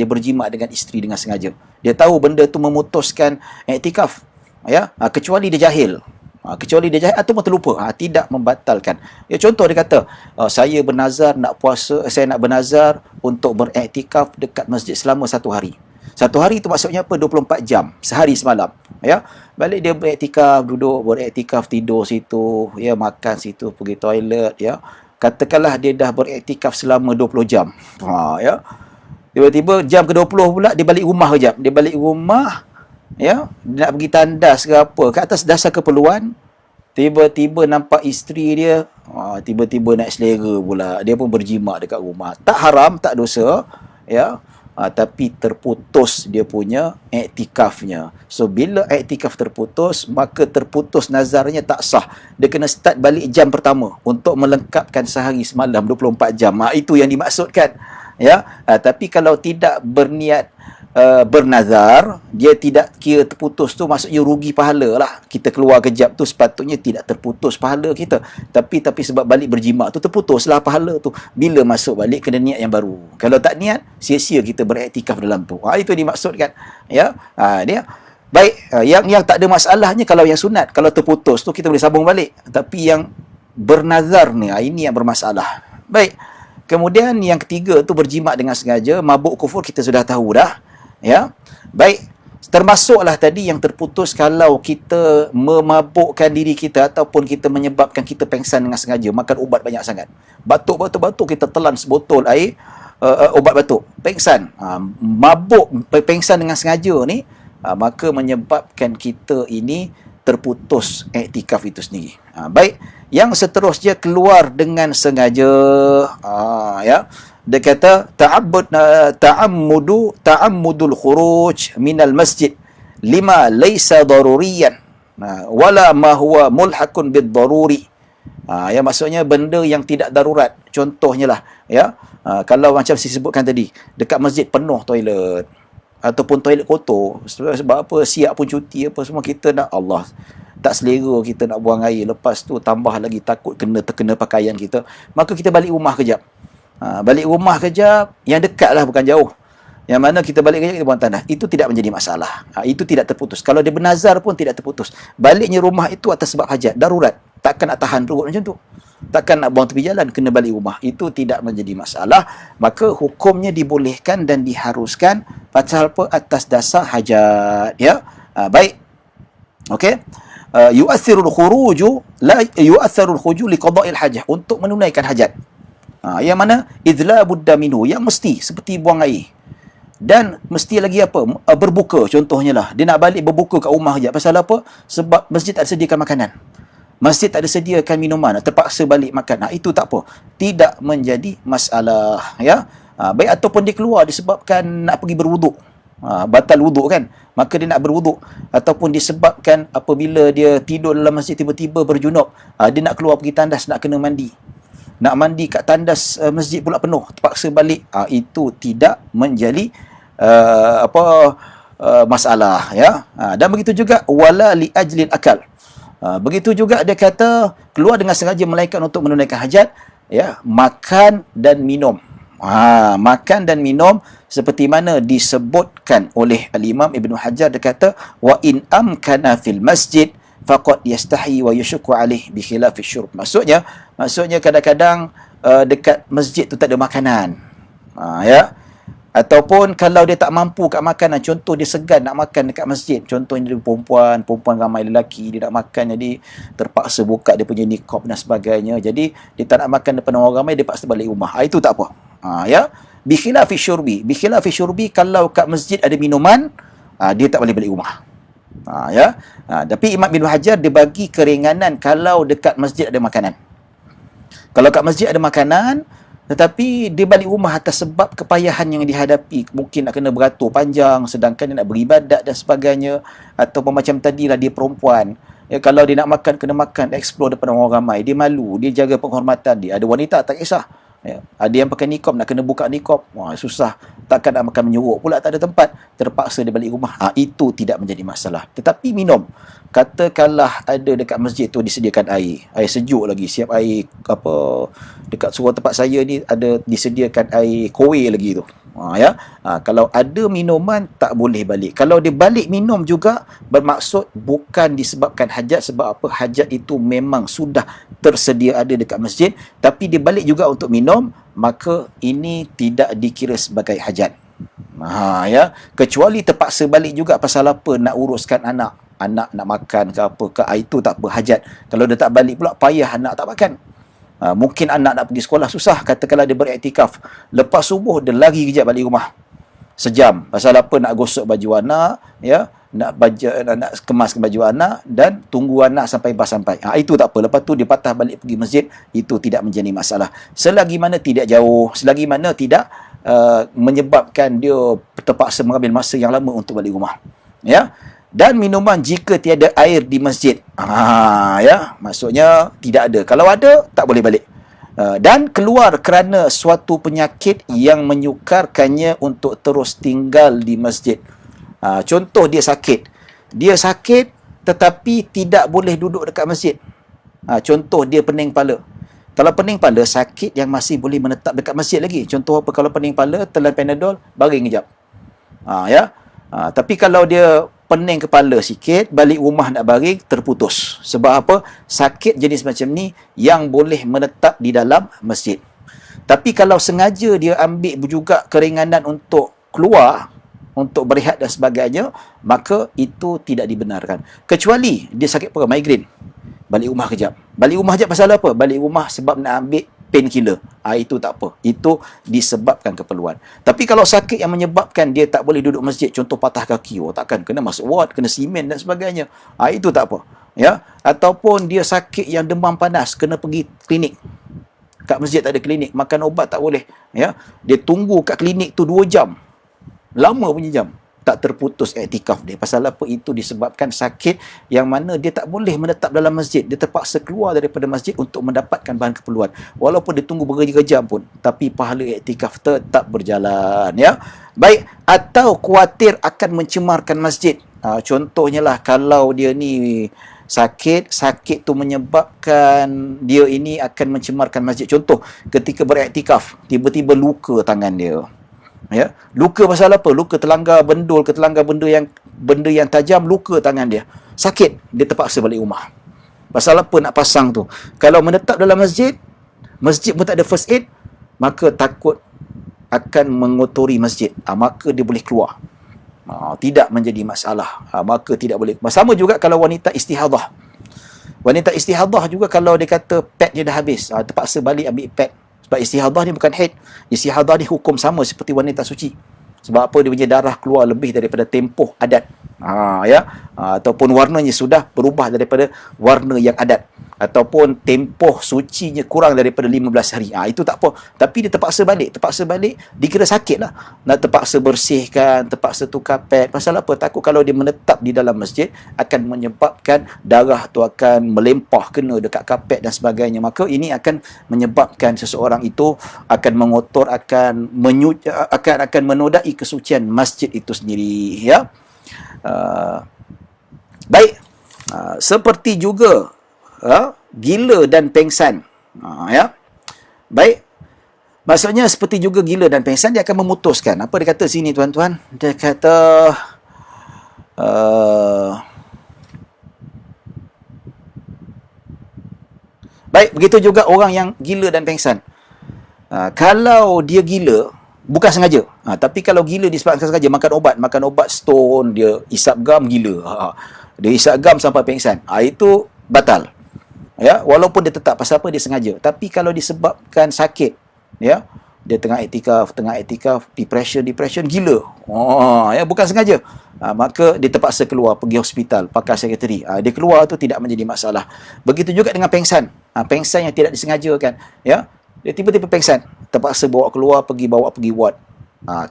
berjima dengan isteri dengan sengaja. Dia tahu benda tu memutuskan iktikaf. Ya, kecuali dia jahil. Ataupun terlupa, tidak membatalkan. Ya, contoh dia kata, saya bernazar nak puasa, saya nak bernazar untuk beriktikaf dekat masjid selama 1 hari. 1 hari itu maksudnya apa? 24 jam, sehari semalam. Ya, balik dia beriktikaf, tidur situ, ya, makan situ, pergi toilet, ya. Katakanlah dia dah beriktikaf selama 20 jam. Ya. Tiba-tiba jam ke-20 pula dia balik rumah kejap. Dia balik rumah, ya, dia nak pergi tandas ke apa, ke atas dasar keperluan, tiba-tiba nampak isteri dia, tiba-tiba naik selera pula. Dia pun berjima dekat rumah. Tak haram, tak dosa, ya. Tapi terputus dia punya iktikafnya. So, bila iktikaf terputus, maka terputus nazarnya tak sah. Dia kena start balik jam pertama untuk melengkapkan sehari semalam 24 jam. Itu yang dimaksudkan. Ya, tapi kalau tidak berniat bernazar, dia tidak kira terputus tu, maksudnya rugi pahala lah. Kita keluar kejap tu sepatutnya tidak terputus pahala kita, tapi sebab balik berjima tu terputuslah pahala tu. Bila masuk balik kena niat yang baru. Kalau tak niat, sia-sia kita beriktikaf dalam tu. Itu dimaksudkan. Ya, dia baik. Yang tak ada masalahnya kalau yang sunat, kalau terputus tu kita boleh sambung balik. Tapi yang bernazar ni, ini yang bermasalah. Baik. Kemudian yang ketiga tu berjima dengan sengaja, mabuk kufur, kita sudah tahu dah. Ya, baik. Termasuklah tadi yang terputus kalau kita memabukkan diri kita ataupun kita menyebabkan kita pengsan dengan sengaja, makan ubat banyak sangat. Batuk, kita telan sebotol air ubat batuk, pengsan. Mabuk, pengsan dengan sengaja ni, maka menyebabkan kita ini terputus iktikaf itu sendiri. Baik. Yang seterusnya keluar dengan sengaja. Ya. Dia kata ta'ammudul khuruj minal masjid lima laysa daruriyan wala ma huwa mulhaqun bid daruri. Ya, maksudnya benda yang tidak darurat. Contohnya lah, ya, kalau macam saya sebutkan tadi, dekat masjid penuh toilet ataupun toilet kotor, sebab apa, siap pun cuti apa semua, kita nak, Allah, tak selera kita nak buang air, lepas tu tambah lagi takut terkena pakaian kita, maka kita balik rumah kejap. Balik rumah kejap, yang dekat lah, bukan jauh. Yang mana kita balik kejap, kita buang tandas. Itu tidak menjadi masalah. Itu tidak terputus. Kalau dia bernazar pun tidak terputus. Baliknya rumah itu atas sebab hajat, darurat. Takkan nak tahan perut macam tu. Takkan nak buang tepi jalan, kena balik rumah. Itu tidak menjadi masalah. Maka hukumnya dibolehkan dan diharuskan pasal apa? Atas dasar hajat. Ya, baik. Okey. Yu'athirul khuruju li qada'il hajah, untuk menunaikan hajat. Yang mana idlabud daminu, yang mesti seperti buang air. Dan mesti lagi apa? Berbuka contohnya lah. Dia nak balik berbuka kat rumah je. Pasal apa? Sebab masjid tak sediakan makanan. Masjid tak ada sediakan minuman, terpaksa balik makan. Itu tak apa. Tidak menjadi masalah, ya. Baik, ataupun dia keluar disebabkan nak pergi berwuduk. Batal wuduk kan, maka dia nak berwuduk, ataupun disebabkan apabila dia tidur dalam masjid tiba-tiba berjunub, dia nak keluar pergi tandas, nak kena mandi, nak mandi kat tandas masjid pula penuh, terpaksa balik. Itu tidak menjadi masalah, ya. Dan begitu juga wala li ajlil akal. Begitu juga dia kata keluar dengan sengaja melainkan untuk menunaikan hajat, ya, makan dan minum. Makan dan minum seperti mana disebutkan oleh Al-Imam Ibn Hajar. Dia kata wa in amkana fil masjid faqad yastahi wa yushku alaih bi khilafi syurb. Maksudnya kadang-kadang dekat masjid tu tak ada makanan. Ya. Ataupun kalau dia tak mampu kat makanan, contoh dia segan nak makan dekat masjid, contohnya dia perempuan ramai lelaki, dia nak makan jadi terpaksa buka dia punya niqab dan sebagainya. Jadi dia tak nak makan depan orang ramai, dia paksa balik rumah. Itu tak apa. Ya. Bikhilafi syurbi, kalau kat masjid ada minuman, dia tak boleh balik rumah. Ya. Tapi Imam Ibn Hajar dia bagi keringanan kalau dekat masjid ada makanan. Kalau kat masjid ada makanan, tetapi dia balik rumah atas sebab kepayahan yang dihadapi. Mungkin nak kena beratur panjang, sedangkan dia nak beribadat dan sebagainya. Ataupun macam tadilah dia perempuan. Ya, kalau dia nak makan, kena makan, explore depan orang ramai. Dia malu, dia jaga penghormatan dia. Ada wanita, tak kisah. Ya, ada yang pakai niqab, nak kena buka niqab. Wah, susah. Takkan nak makan menyuruk pula, tak ada tempat. Terpaksa dia balik rumah. Itu tidak menjadi masalah. Tetapi minum. Katakanlah ada dekat masjid tu disediakan air sejuk lagi, siap air apa, dekat surau tempat saya ni ada disediakan air kowe lagi tu. Kalau ada minuman tak boleh balik. Kalau dia balik minum juga bermaksud bukan disebabkan hajat, sebab apa, hajat itu memang sudah tersedia ada dekat masjid, tapi dia balik juga untuk minum, maka ini tidak dikira sebagai hajat. Ya, kecuali terpaksa balik juga pasal apa, nak uruskan anak nak makan ke apa ke, itu tak apa, hajat. Kalau dia tak balik pula, payah anak tak makan. Mungkin anak nak pergi sekolah susah, katakanlah dia beriktikaf, lepas subuh dia lari kejap balik rumah sejam, pasal apa, nak gosok baju anak, ya, nak kemaskan baju anak dan tunggu anak sampai bas sampai. Itu tak apa, lepas tu dia patah balik pergi masjid, itu tidak menjadi masalah selagi mana tidak jauh, selagi mana tidak menyebabkan dia terpaksa mengambil masa yang lama untuk balik rumah. Ya. Dan minuman jika tiada air di masjid, ya, maksudnya tidak ada. Kalau ada, tak boleh balik. Dan keluar kerana suatu penyakit yang menyukarkannya untuk terus tinggal di masjid. Contoh dia sakit tetapi tidak boleh duduk dekat masjid. Contoh dia pening kepala. Kalau pening kepala, sakit yang masih boleh menetap dekat masjid lagi. Contoh apa, kalau pening kepala, telan Panadol, baring kejap. Ya. Tapi kalau dia pening kepala sikit, balik rumah nak baring, terputus. Sebab apa? Sakit jenis macam ni yang boleh menetap di dalam masjid. Tapi kalau sengaja dia ambil juga keringanan untuk keluar, untuk berehat dan sebagainya, maka itu tidak dibenarkan. Kecuali dia sakit perut, migrain. Balik rumah kejap. Balik rumah kejap pasal apa? Balik rumah sebab nak ambil painkiller. Itu tak apa. Itu disebabkan keperluan. Tapi kalau sakit yang menyebabkan dia tak boleh duduk masjid, contoh patah kaki, takkan kena masuk ward, kena simen dan sebagainya. Itu tak apa. Ya, ataupun dia sakit yang demam panas, kena pergi klinik. Kat masjid tak ada klinik, makan ubat tak boleh. Ya, dia tunggu kat klinik tu 2 jam. Lama punya jam. Tak terputus iktikaf dia. Pasal apa? Itu disebabkan sakit yang mana dia tak boleh menetap dalam masjid. Dia terpaksa keluar daripada masjid untuk mendapatkan bahan keperluan. Walaupun dia tunggu berjam-jam pun, tapi pahala iktikaf tetap berjalan. Ya. Baik, atau khawatir akan mencemarkan masjid. Contohnya lah, kalau dia ni sakit tu menyebabkan dia ini akan mencemarkan masjid. Contoh, ketika beriktikaf, tiba-tiba luka tangan dia. Ya, luka pasal apa? Luka terlanggar bendul, terlanggar benda yang tajam, luka tangan dia. Sakit, dia terpaksa balik rumah. Pasal apa nak pasang tu? Kalau menetap dalam masjid pun tak ada first aid, maka takut akan mengotori masjid. Maka dia boleh keluar. Tidak menjadi masalah. Maka tidak boleh. Sama juga kalau wanita istihadah. Wanita istihadah juga kalau dia kata pad dia dah habis, terpaksa balik ambil pad. Sebab istihadah ni bukan haid. Istihadah ni hukum sama seperti wanita suci. Sebab apa? Dia punya darah keluar lebih daripada tempoh adat. Ataupun warnanya sudah berubah daripada warna yang adat. Ataupun tempoh sucinya kurang daripada 15 hari. Itu tak apa. Tapi dia terpaksa balik, dikira sakit lah. Nak terpaksa bersihkan, terpaksa tukar pad. Pasal apa? Takut kalau dia menetap di dalam masjid, akan menyebabkan darah tu akan melempah kena dekat kapet dan sebagainya. Maka ini akan menyebabkan seseorang itu akan mengotor, akan menodai kesucian masjid itu sendiri. Ya. Baik. Seperti juga gila dan pengsan. Ya. Baik. Maksudnya seperti juga gila dan pengsan, dia akan memutuskan. Apa dia kata sini tuan-tuan? Dia kata baik, begitu juga orang yang gila dan pengsan. Kalau dia gila, bukan sengaja. Tapi kalau gila disebabkan sengaja makan obat stone, dia isap gam gila. Dia isap gam sampai pengsan. Itu batal. Ya, walaupun dia tetap pasal apa dia sengaja. Tapi kalau disebabkan sakit, ya, dia tengah iktikaf, depression gila. Ya, bukan sengaja. Maka dia terpaksa keluar pergi hospital, pakai sekretari. Dia keluar tu tidak menjadi masalah. Begitu juga dengan pengsan. Pengsan yang tidak disengajakan, ya. Dia tiba-tiba pengsan, terpaksa bawa pergi ward.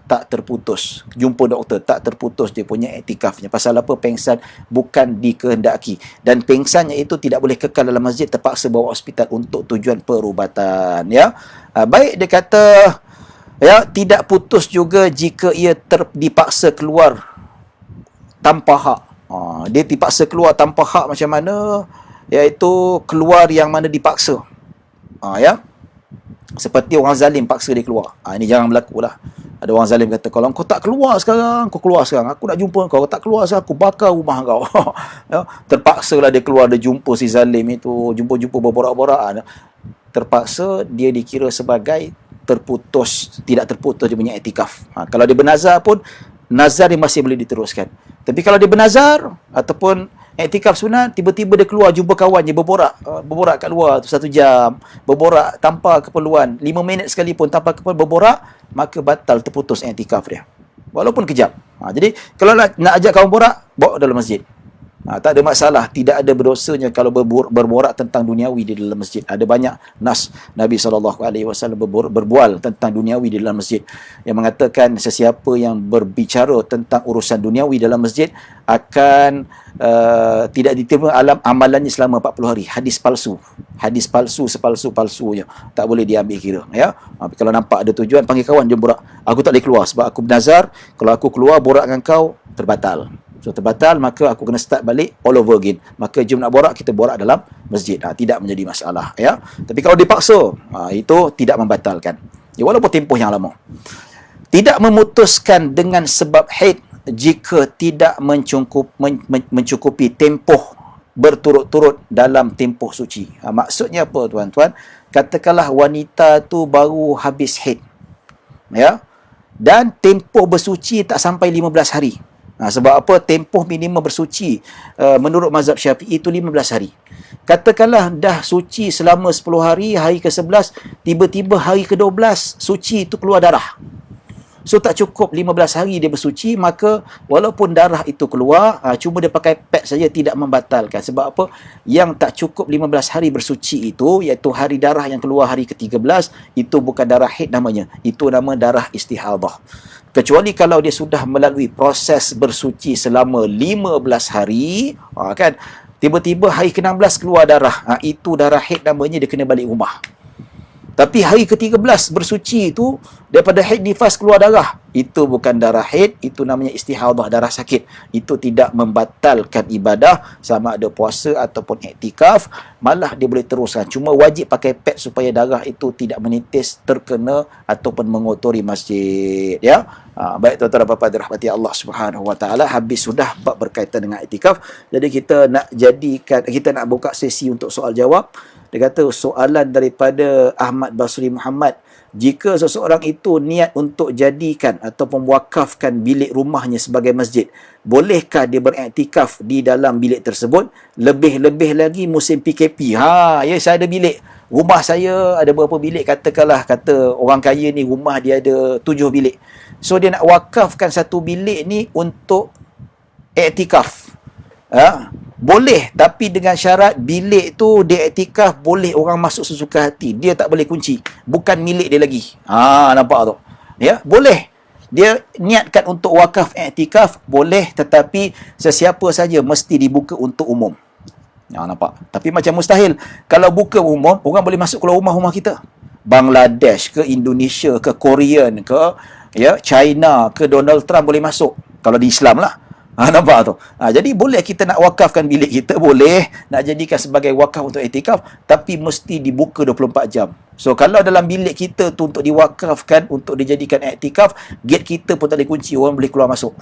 Tak terputus, jumpa doktor, tak terputus dia punya iktikafnya. Pasal apa? Pengsan bukan dikehendaki, dan pengsannya itu tidak boleh kekal dalam masjid, terpaksa bawa hospital untuk tujuan perubatan. Ya, baik dia kata, ya, tidak putus juga jika ia dipaksa keluar tanpa hak. Dia dipaksa keluar tanpa hak macam mana? Iaitu keluar yang mana dipaksa. Ya, seperti orang zalim paksa dia keluar. Ini jangan berlaku lah. Ada orang zalim kata, kalau kau tak keluar sekarang, kau keluar sekarang. Aku nak jumpa kau. Kalau tak keluar sekarang, aku bakar rumah kau. Ya, terpaksalah dia keluar, dia jumpa si zalim itu. Jumpa-jumpa berborak-borak. Terpaksa dia dikira sebagai terputus. Tidak terputus dia punya iktikaf. Kalau dia bernazar pun, nazar dia masih boleh diteruskan. Tapi kalau dia bernazar, ataupun iktikaf sunat, tiba-tiba dia keluar jumpa kawannya, berborak kat luar tu 1 jam, berborak tanpa keperluan, 5 minit sekalipun tanpa keperluan berborak, maka batal, terputus iktikaf dia. Walaupun kejap. Jadi kalau nak ajak kawan borak, bawa dalam masjid. Tak ada masalah, tidak ada berdosanya kalau berborak tentang duniawi di dalam masjid. Ada banyak nas Nabi SAW berbual tentang duniawi di dalam masjid, yang mengatakan sesiapa yang berbicara tentang urusan duniawi dalam masjid akan tidak diterima amalannya selama 40 hari. Hadis palsu sepalsu-palsunya, tak boleh diambil kira. Ya, kalau nampak ada tujuan, panggil kawan, jom borak. Aku tak boleh keluar sebab aku bernazar, kalau aku keluar borak dengan kau, terbatal. So terbatal, maka aku kena start balik all over again. Maka jom nak borak, kita borak dalam masjid. Tidak menjadi masalah. Ya. Tapi kalau dipaksa, itu tidak membatalkan. Ya, walaupun tempoh yang lama. Tidak memutuskan dengan sebab haid jika tidak mencukupi tempoh berturut-turut dalam tempoh suci. Maksudnya apa, tuan-tuan? Katakanlah wanita tu baru habis haid. Ya. Dan tempoh bersuci tak sampai 15 hari. Sebab apa? Tempoh minimum bersuci menurut mazhab Syafi'i itu 15 hari. Katakanlah dah suci selama 10 hari, hari ke-11, tiba-tiba hari ke-12 suci itu keluar darah. So tak cukup 15 hari dia bersuci, maka walaupun darah itu keluar, cuma dia pakai pad saja tidak membatalkan. Sebab apa? Yang tak cukup 15 hari bersuci itu, iaitu hari darah yang keluar hari ke-13, itu bukan darah haid namanya. Itu nama darah istihadah. Kecuali kalau dia sudah melalui proses bersuci selama 15 hari, kan, tiba-tiba hari ke-16 keluar darah, itu darah haid namanya, dia kena balik rumah. Tapi hari ke-13 bersuci itu, daripada haid nifas keluar darah, itu bukan darah haid, itu namanya istihadah, darah sakit. Itu tidak membatalkan ibadah, sama ada puasa ataupun iktikaf, malah dia boleh teruskan. Cuma wajib pakai pad supaya darah itu tidak menitis, terkena ataupun mengotori masjid. Ya. Baik tuan-tuan dan puan-puan dirahmati Allah Subhanahu Wa Taala, habis sudah bab berkaitan dengan iktikaf. Jadi kita nak buka sesi untuk soal jawab. Dia kata soalan daripada Ahmad Basri Muhammad, jika seseorang itu niat untuk jadikan ataupun wakafkan bilik rumahnya sebagai masjid, bolehkah dia beriktikaf di dalam bilik tersebut? Lebih-lebih lagi musim PKP. Ya, saya ada bilik. Rumah saya ada berapa bilik? Kata orang kaya ni rumah dia ada 7 bilik. So dia nak wakafkan satu bilik ni untuk iktikaf. Boleh, tapi dengan syarat bilik tu dia iktikaf boleh orang masuk sesuka hati. Dia tak boleh kunci. Bukan milik dia lagi. Nampak tu? Ya, boleh. Dia niatkan untuk wakaf iktikaf, boleh, tetapi sesiapa saja mesti dibuka untuk umum. Nampak? Tapi macam mustahil. Kalau buka umum, orang boleh masuk keluar rumah kita. Bangladesh ke Indonesia ke Korean ke, ya, China ke Donald Trump boleh masuk. Kalau di Islam lah. Nampak tu? Jadi boleh kita nak wakafkan bilik kita, boleh nak jadikan sebagai wakaf untuk iktikaf, tapi mesti dibuka 24 jam. So kalau dalam bilik kita tu untuk diwakafkan, untuk dijadikan iktikaf, gate kita pun tak boleh kunci, orang boleh keluar masuk.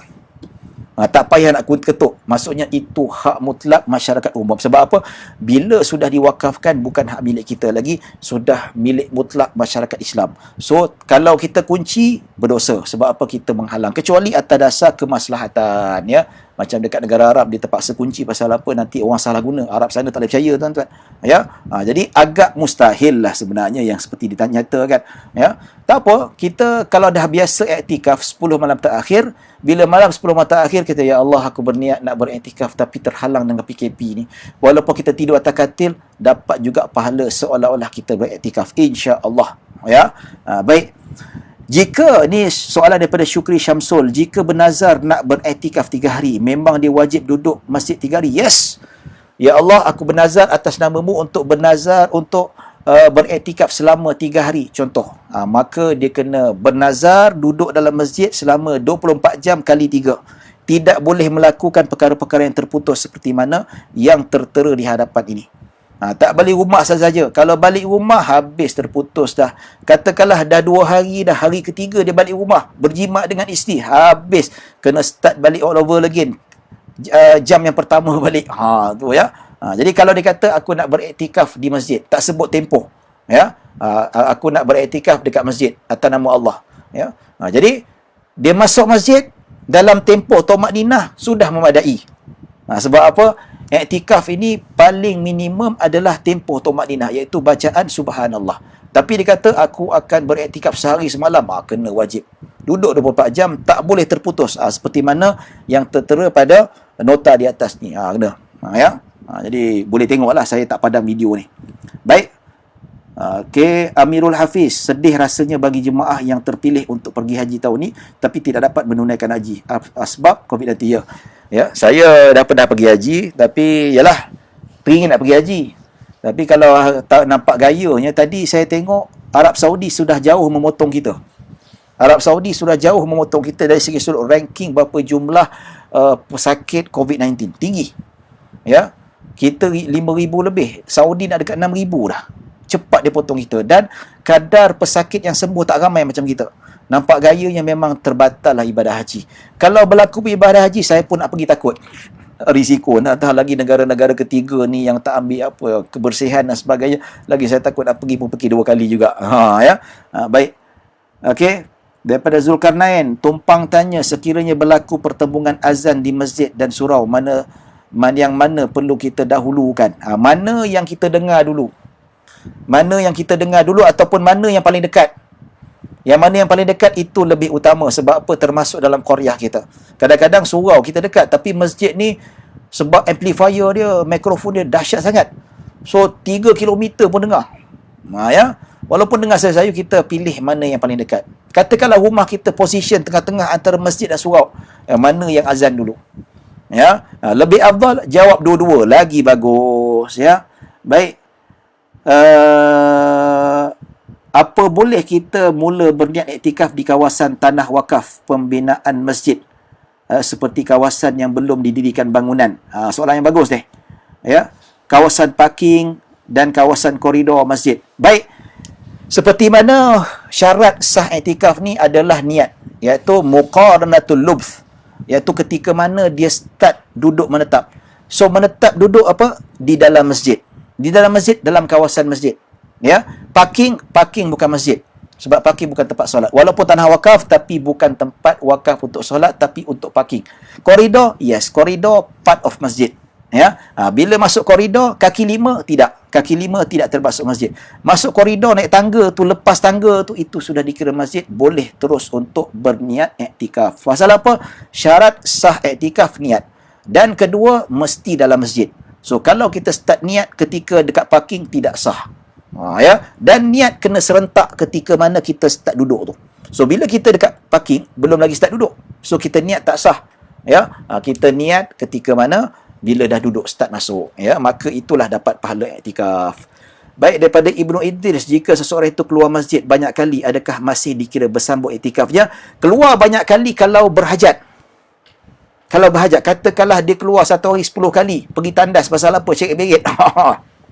Tak payah nak ketuk. Maksudnya itu hak mutlak masyarakat umum. Sebab apa? Bila sudah diwakafkan, bukan hak milik kita lagi, sudah milik mutlak masyarakat Islam. So, kalau kita kunci, berdosa. Sebab apa? Kita menghalang. Kecuali atas dasar kemaslahatan, ya. Macam dekat negara Arab, dia terpaksa kunci pasal apa, nanti orang salah guna. Arab sana tak boleh percaya, tuan-tuan. Ya? Jadi agak mustahil lah sebenarnya yang seperti dinyatakan. Ya? Tak apa, kita kalau dah biasa iktikaf 10 malam terakhir, bila malam 10 malam terakhir, kita, ya Allah, aku berniat nak beriktikaf tapi terhalang dengan PKP ni. Walaupun kita tidur atas katil, dapat juga pahala seolah-olah kita beriktikaf. InsyaAllah. Ya? Baik. Jika ni soalan daripada Syukri Syamsul, jika bernazar nak beriktikaf 3 hari, memang dia wajib duduk masjid 3 hari? Yes. Ya Allah, aku bernazar atas namamu untuk bernazar untuk beriktikaf selama 3 hari, contoh. Maka dia kena bernazar duduk dalam masjid selama 24 jam kali 3. Tidak boleh melakukan perkara-perkara yang terputus seperti mana yang tertera di hadapan ini. Tak balik rumah sahaja. Kalau balik rumah, habis, terputus dah. Katakanlah dah 2 hari, dah hari ketiga dia balik rumah, berjimat dengan isteri, habis. Kena start balik all over again. Jam yang pertama balik. Tu ya. Jadi kalau dia kata aku nak beriktikaf di masjid, tak sebut tempoh. Ya. Aku nak beriktikaf dekat masjid atas nama Allah. Ya. Jadi dia masuk masjid dalam tempoh tumakninah sudah memadai. Sebab apa? Iktikaf ini paling minimum adalah tempoh tumakninah, iaitu bacaan subhanallah. Tapi dia kata aku akan beriktikaf sehari semalam, kena wajib. Duduk 24 jam, tak boleh terputus. Seperti mana yang tertera pada nota di atas ni. Kena. Ya. Jadi boleh tengoklah, saya tak padam video ni. Baik. Okey, Amirul Hafiz, sedih rasanya bagi jemaah yang terpilih untuk pergi haji tahun ni tapi tidak dapat menunaikan haji sebab COVID-19. Ya, saya dah pernah pergi haji, tapi yalah, teringin nak pergi haji. Tapi kalau tak nampak gayanya, tadi saya tengok Arab Saudi sudah jauh memotong kita. Arab Saudi sudah jauh memotong kita dari segi sudut ranking berapa jumlah pesakit COVID-19. Tinggi. Ya. Kita 5,000 lebih. Saudi nak dekat 6,000 dah. Cepat dia potong kita. Dan kadar pesakit yang sembuh tak ramai macam kita. Nampak gayanya memang terbatal lah ibadah haji. Kalau berlaku ibadah haji, saya pun nak pergi takut. Risiko. Entah lagi negara-negara ketiga ni yang tak ambil apa kebersihan dan sebagainya. Lagi saya takut nak pergi pun pergi 2 kali juga. Ya. Baik. Okey. Daripada Zulkarnain, tumpang tanya, sekiranya berlaku pertembungan azan di masjid dan surau, yang mana perlu kita dahulukan? Mana yang kita dengar dulu? Mana yang kita dengar dulu ataupun mana yang paling dekat? Yang mana yang paling dekat itu lebih utama. Sebab apa? Termasuk dalam qaryah kita. Kadang-kadang surau kita dekat, tapi masjid ni sebab amplifier dia, mikrofon dia dahsyat sangat. So 3 kilometer pun dengar. Ya. Walaupun dengar sayu, kita pilih mana yang paling dekat. Katakanlah rumah kita position tengah-tengah antara masjid dan surau. Yang mana yang azan dulu? Ya. Lebih afdal jawab dua-dua, lagi bagus. Ya. Baik. Apa boleh kita mula berniat iktikaf di kawasan tanah wakaf pembinaan masjid seperti kawasan yang belum didirikan bangunan? Soalan yang bagus deh. Ya, kawasan parking dan kawasan koridor masjid. Baik. Seperti mana syarat sah iktikaf ni adalah niat, iaitu muqaranatul lubth, iaitu ketika mana dia start duduk menetap. So menetap duduk apa? Di dalam masjid. Di dalam masjid, dalam kawasan masjid. Ya, parking bukan masjid. Sebab parking bukan tempat solat. Walaupun tanah wakaf, tapi bukan tempat wakaf untuk solat, tapi untuk parking. Koridor, yes, koridor part of masjid. Ya, bila masuk koridor, kaki 5 tidak. Kaki 5 tidak termasuk masjid. Masuk koridor, naik tangga tu, lepas tangga tu, itu sudah dikira masjid. Boleh terus untuk berniat iktikaf. Pasal apa? Syarat sah iktikaf niat. Dan kedua, mesti dalam masjid. So, kalau kita start niat ketika dekat parking, tidak sah. Ya. Dan niat kena serentak ketika mana kita start duduk tu. So, bila kita dekat parking, belum lagi start duduk. So, kita niat tak sah. Ya. Kita niat ketika mana bila dah duduk start masuk. Ya. Maka itulah dapat pahala iktikaf. Baik, daripada Ibnu Idris, jika seseorang itu keluar masjid banyak kali, adakah masih dikira bersambung iktikafnya? Keluar banyak kali kalau berhajat. Kalau berhajat, katakanlah dia keluar satu hari 10 kali, pergi tandas pasal apa? Cek berit.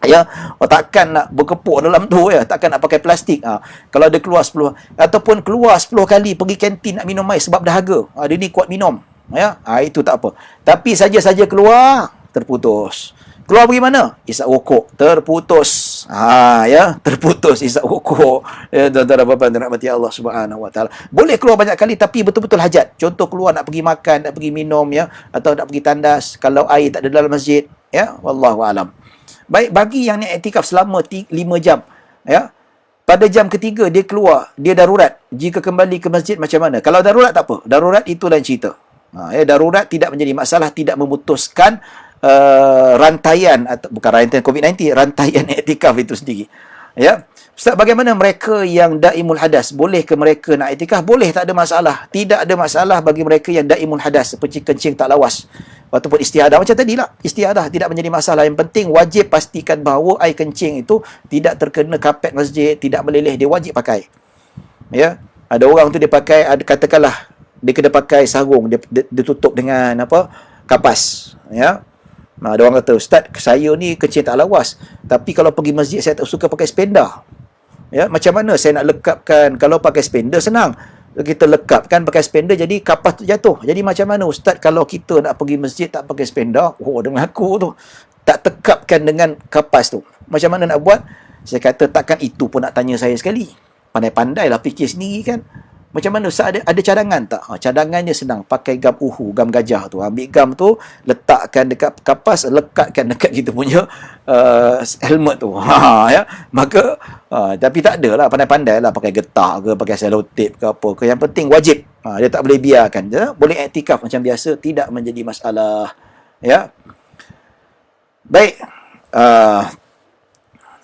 Ya, takkan nak berkepuk dalam tu ya, takkan nak pakai plastik. Kalau dia keluar 10 ataupun keluar 10 kali pergi kantin nak minum air sebab dahaga. Dia ni kuat minum. Ya, itu tak apa. Tapi saja-saja keluar, terputus. Keluar pergi mana? Isap rokok, terputus. Ya, terputus isap rokok. Ya, tuan-tuan dan puan-puan dirahmati Allah Subhanahu wa taala. Boleh keluar banyak kali tapi betul-betul hajat. Contoh keluar nak pergi makan, nak pergi minum ya, atau nak pergi tandas kalau air tak ada dalam masjid, ya, wallahu alam. Baik, bagi yang ni iktikaf selama 5 jam, ya. Pada jam ketiga dia keluar, dia darurat. Jika kembali ke masjid macam mana? Kalau darurat tak apa. Darurat itu lain cerita. Darurat tidak menjadi masalah, tidak memutuskan rantaian atau bukan rantaian COVID-19, rantaian iktikaf itu sendiri. Ya. Ustaz, bagaimana mereka yang daimul hadas? Boleh ke mereka nak iktikaf? Boleh, tak ada masalah. Tidak ada masalah bagi mereka yang daimul hadas, seperti kencing tak lawas ataupun istihadah. Macam tadilah, istihadah tidak menjadi masalah. Yang penting wajib pastikan bahawa air kencing itu tidak terkena kapet masjid, tidak meleleh, dia wajib pakai. Ya. Ada orang tu dia pakai, katakanlah dia kena pakai sarung, dia tutup dengan apa? Kapas. Ya. Ada orang kata, Ustaz, saya ni kencing tak lawas, tapi kalau pergi masjid saya tak suka pakai spender. Ya, macam mana saya nak lekapkan? Kalau pakai spender senang. Kita lekapkan pakai spender, jadi kapas tu jatuh. Jadi macam mana Ustaz kalau kita nak pergi masjid tak pakai spender? Oh, dengan aku tu tak tekapkan dengan kapas tu. Macam mana nak buat? Saya kata, takkan itu pun nak tanya saya sekali. Pandai-pandailah fikir sendiri kan. Macam mana Ustaz, ada cadangan tak? Cadangannya senang, pakai gam uhu, gam gajah tu. Ambil gam tu, letakkan dekat kapas, lekatkan dekat kita punya helmet tu. Ya. Maka tapi tak adalah, pandai-pandailah pakai getah ke, pakai selotip ke apa ke. Yang penting wajib. Dia tak boleh biarkan. Ya. Boleh iktikaf macam biasa, tidak menjadi masalah. Ya. Baik.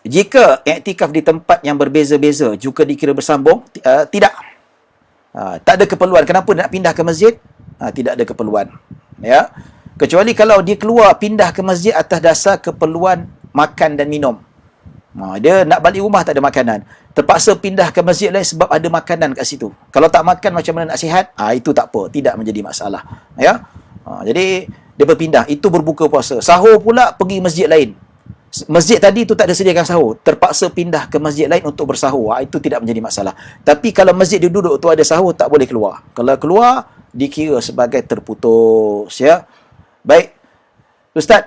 Jika iktikaf di tempat yang berbeza-beza juga dikira bersambung, tidak. Tak ada keperluan. Kenapa nak pindah ke masjid? Tidak ada keperluan. Ya. Kecuali kalau dia keluar pindah ke masjid atas dasar keperluan makan dan minum. Dia nak balik rumah tak ada makanan. Terpaksa pindah ke masjid lain sebab ada makanan kat situ. Kalau tak makan macam mana nak sihat? Itu tak apa. Tidak menjadi masalah. Ya. Jadi dia berpindah. Itu berbuka puasa. Sahur pula pergi masjid lain. Masjid tadi tu tak ada sediakan sahur, terpaksa pindah ke masjid lain untuk bersahur. Itu tidak menjadi masalah. Tapi kalau masjid dia duduk tu ada sahur, tak boleh keluar. Kalau keluar dikira sebagai terputus, ya. Baik. Ustaz,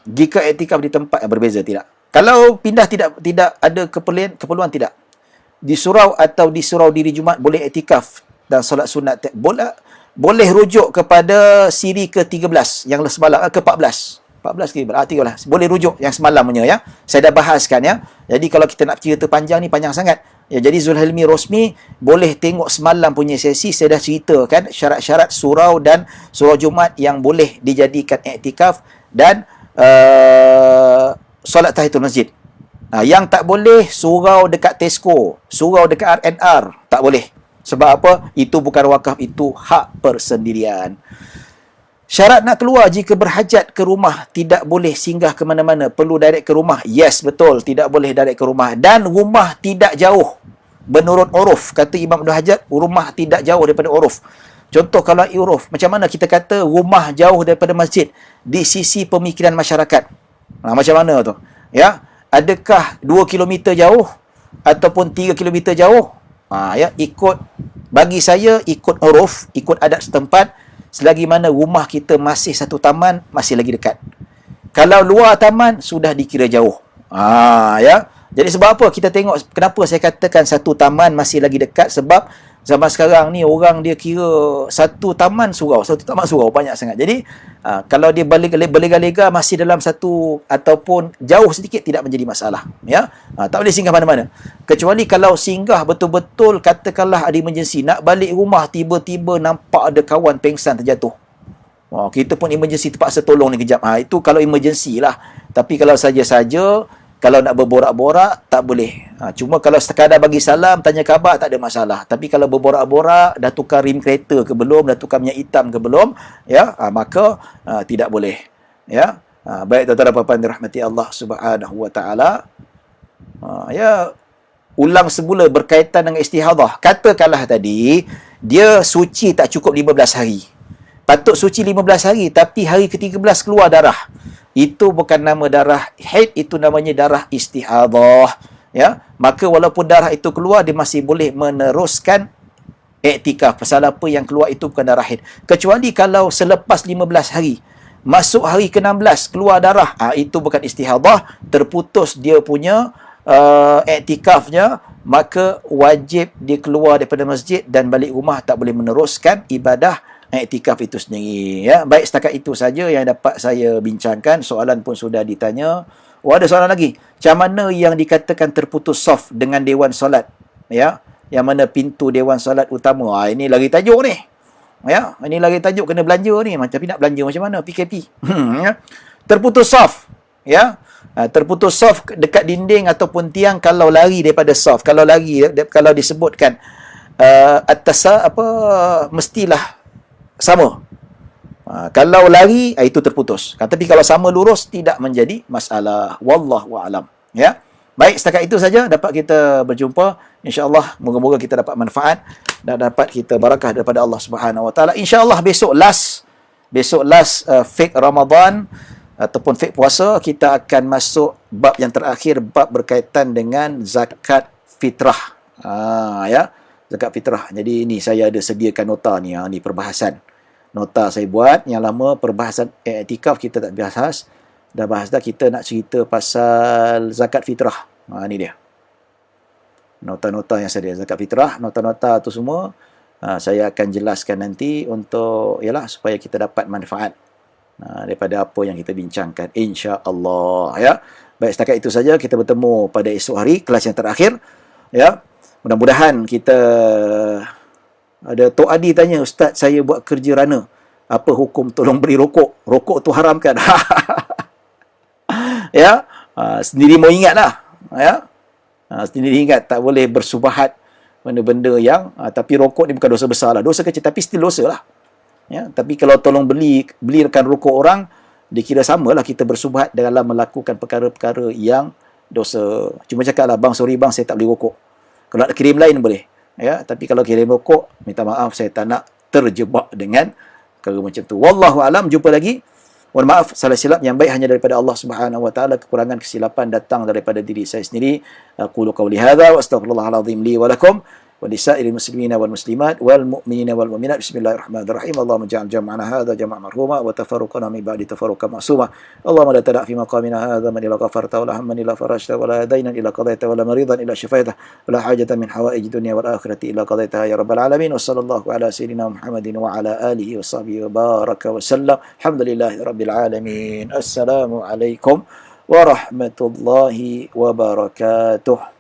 jika iktikaf di tempat yang berbeza, tidak. Kalau pindah tidak ada keperluan tidak. Di surau atau di surau diri Jumaat boleh iktikaf dan solat sunat. Boleh rujuk kepada siri ke-13 yang semalam, ke-14. 14 ke 13. Boleh rujuk yang semalam punya, ya. Saya dah bahaskan, ya. Jadi kalau kita nak cerita panjang ni, panjang sangat. Ya, jadi Zulhilmi Rosmi boleh tengok semalam punya sesi. Saya dah ceritakan syarat-syarat surau dan surau Jumaat yang boleh dijadikan iktikaf dan solat tahiyatul masjid. Yang tak boleh surau dekat Tesco, surau dekat RNR, tak boleh. Sebab apa? Itu bukan wakaf, itu hak persendirian. Syarat nak keluar jika berhajat ke rumah, tidak boleh singgah ke mana-mana, perlu direct ke rumah. Yes, betul, tidak boleh direct ke rumah. Dan rumah tidak jauh. Menurut uruf, kata Imam Abdul Hajjaj, rumah tidak jauh daripada uruf. Contoh kalau uruf, macam mana kita kata rumah jauh daripada masjid? Di sisi pemikiran masyarakat. Macam mana tu? Ya, adakah 2 km jauh ataupun 3 km jauh? Ya, bagi saya ikut uruf, ikut adat setempat. Selagi mana rumah kita masih satu taman, masih lagi dekat. Kalau luar taman, sudah dikira jauh. Ya. Jadi sebab apa kita tengok, kenapa saya katakan satu taman masih lagi dekat? Sebab zaman sekarang ni orang dia kira satu taman surau banyak sangat. Jadi kalau dia berlega-lega masih dalam satu ataupun jauh sedikit, tidak menjadi masalah, ya. Tak boleh singgah mana-mana. Kecuali kalau singgah betul-betul, katakanlah ada emergency, nak balik rumah tiba-tiba nampak ada kawan pengsan terjatuh. Kita pun emergency, terpaksa tolong ni kejap. Itu kalau emergency lah. Tapi kalau saja-saja, kalau nak berborak-borak, tak boleh. Cuma kalau sekadar bagi salam, tanya khabar, tak ada masalah. Tapi kalau berborak-borak, dah tukar rim kereta ke belum, dah tukar minyak hitam ke belum, ya, maka tidak boleh. Ya. Baik, tuan-tuan dan puan-puan dirahmati Allah Subhanahu wa taala. Ya, ulang semula berkaitan dengan istihadah. Katakanlah tadi, dia suci tak cukup 15 hari. Patut suci 15 hari, tapi hari ke-13 keluar darah. Itu bukan nama darah haid, itu namanya darah istihadah. Ya, maka walaupun darah itu keluar, dia masih boleh meneruskan Iktikaf. Pasal apa yang keluar itu bukan darah haid. Kecuali kalau selepas 15 hari. Masuk hari ke-16 keluar darah. Itu bukan istihadah. Terputus dia punya iktikafnya. Maka wajib dia keluar daripada masjid dan balik rumah, tak boleh meneruskan ibadah iktikaf itu sendiri. Ya, baik, setakat itu saja yang dapat saya bincangkan. Soalan pun sudah ditanya. Ada soalan lagi. Macam mana yang dikatakan terputus saf dengan dewan solat? Ya, yang mana pintu dewan solat utama. Ini lagi tajuk ni. Ya, ini lagi tajuk kena belanja ni. Tapi nak belanja macam mana? PKP. Ya. Terputus saf. Ya. Terputus saf dekat dinding ataupun tiang kalau lari daripada saf. Kalau lari, kalau disebutkan mestilah sama. Kalau lari, itu terputus. Tapi kalau sama lurus, tidak menjadi masalah. Wallahu a'lam. Ya. Baik, setakat itu saja dapat kita berjumpa. InsyaAllah, moga-moga kita dapat manfaat dan dapat kita barakah daripada Allah Subhanahu Wa Taala. InsyaAllah besok last fake Ramadan ataupun fake puasa, kita akan masuk bab yang terakhir, bab berkaitan dengan zakat fitrah. Ya, zakat fitrah. Jadi ini saya ada sediakan nota ni, ni perbahasan. Nota saya buat yang lama, perbahasan iktikaf kita tak bahas. Dah bahas dah, kita nak cerita pasal zakat fitrah. Ni dia. Nota-nota yang saya ada zakat fitrah, nota-nota tu semua saya akan jelaskan nanti untuk supaya kita dapat manfaat daripada apa yang kita bincangkan, insya-Allah, ya. Baik, setakat itu saja, kita bertemu pada esok hari kelas yang terakhir, ya. Mudah-mudahan kita ada Tok Adi tanya, Ustaz, saya buat kerja rana, apa hukum tolong beli rokok? Rokok tu haram kan? Ya, sendiri mau ingatlah, ya. Sendiri ingat, tak boleh bersubahat benda-benda yang tapi rokok ni bukan dosa besar lah, dosa kecil tapi still dosa lah. Ya, tapi kalau tolong belikan rokok orang, dikira samalah kita bersubahat dalam melakukan perkara-perkara yang dosa. Cuma cakaplah, bang, sorry bang, saya tak beli rokok. Kalau nak kirim lain boleh. Ya, tapi kalau kirim rokok, minta maaf, saya tak nak terjebak dengan perkara macam tu. Wallahu alam, jumpa lagi. Mohon maaf salah silap, yang baik hanya daripada Allah Subhanahu Wa Taala, kekurangan kesilapan datang daripada diri saya sendiri. Aqulu qawli hadza wa astaghfirullahal azim li wa lakum wa lisairil muslimina wal muslimat wal mu'minina wal mu'minat. Bismillahirrahmanirrahim. Allahumma ja'al jam'ana hadza jam'an marhuma wa tafarruqana min ba'di tafarruqan ma'suma. Allahumma la tada' fi maqamina hadza man ila ghafarta wa la hamman ila farajta wa la daynan ila qadaita wa la maridan ila shifaita wa la hajatan min hawaij dunya wal akhirati illa qadaitaha ya rabbal alamin. Wa sallallahu ala sayyidina Muhammadin wa ala alihi wa sahbihi wa baraka wa sallam. Alhamdulillahi rabbil alamin. Assalamu alaikum warahmatullahi wabarakatuh.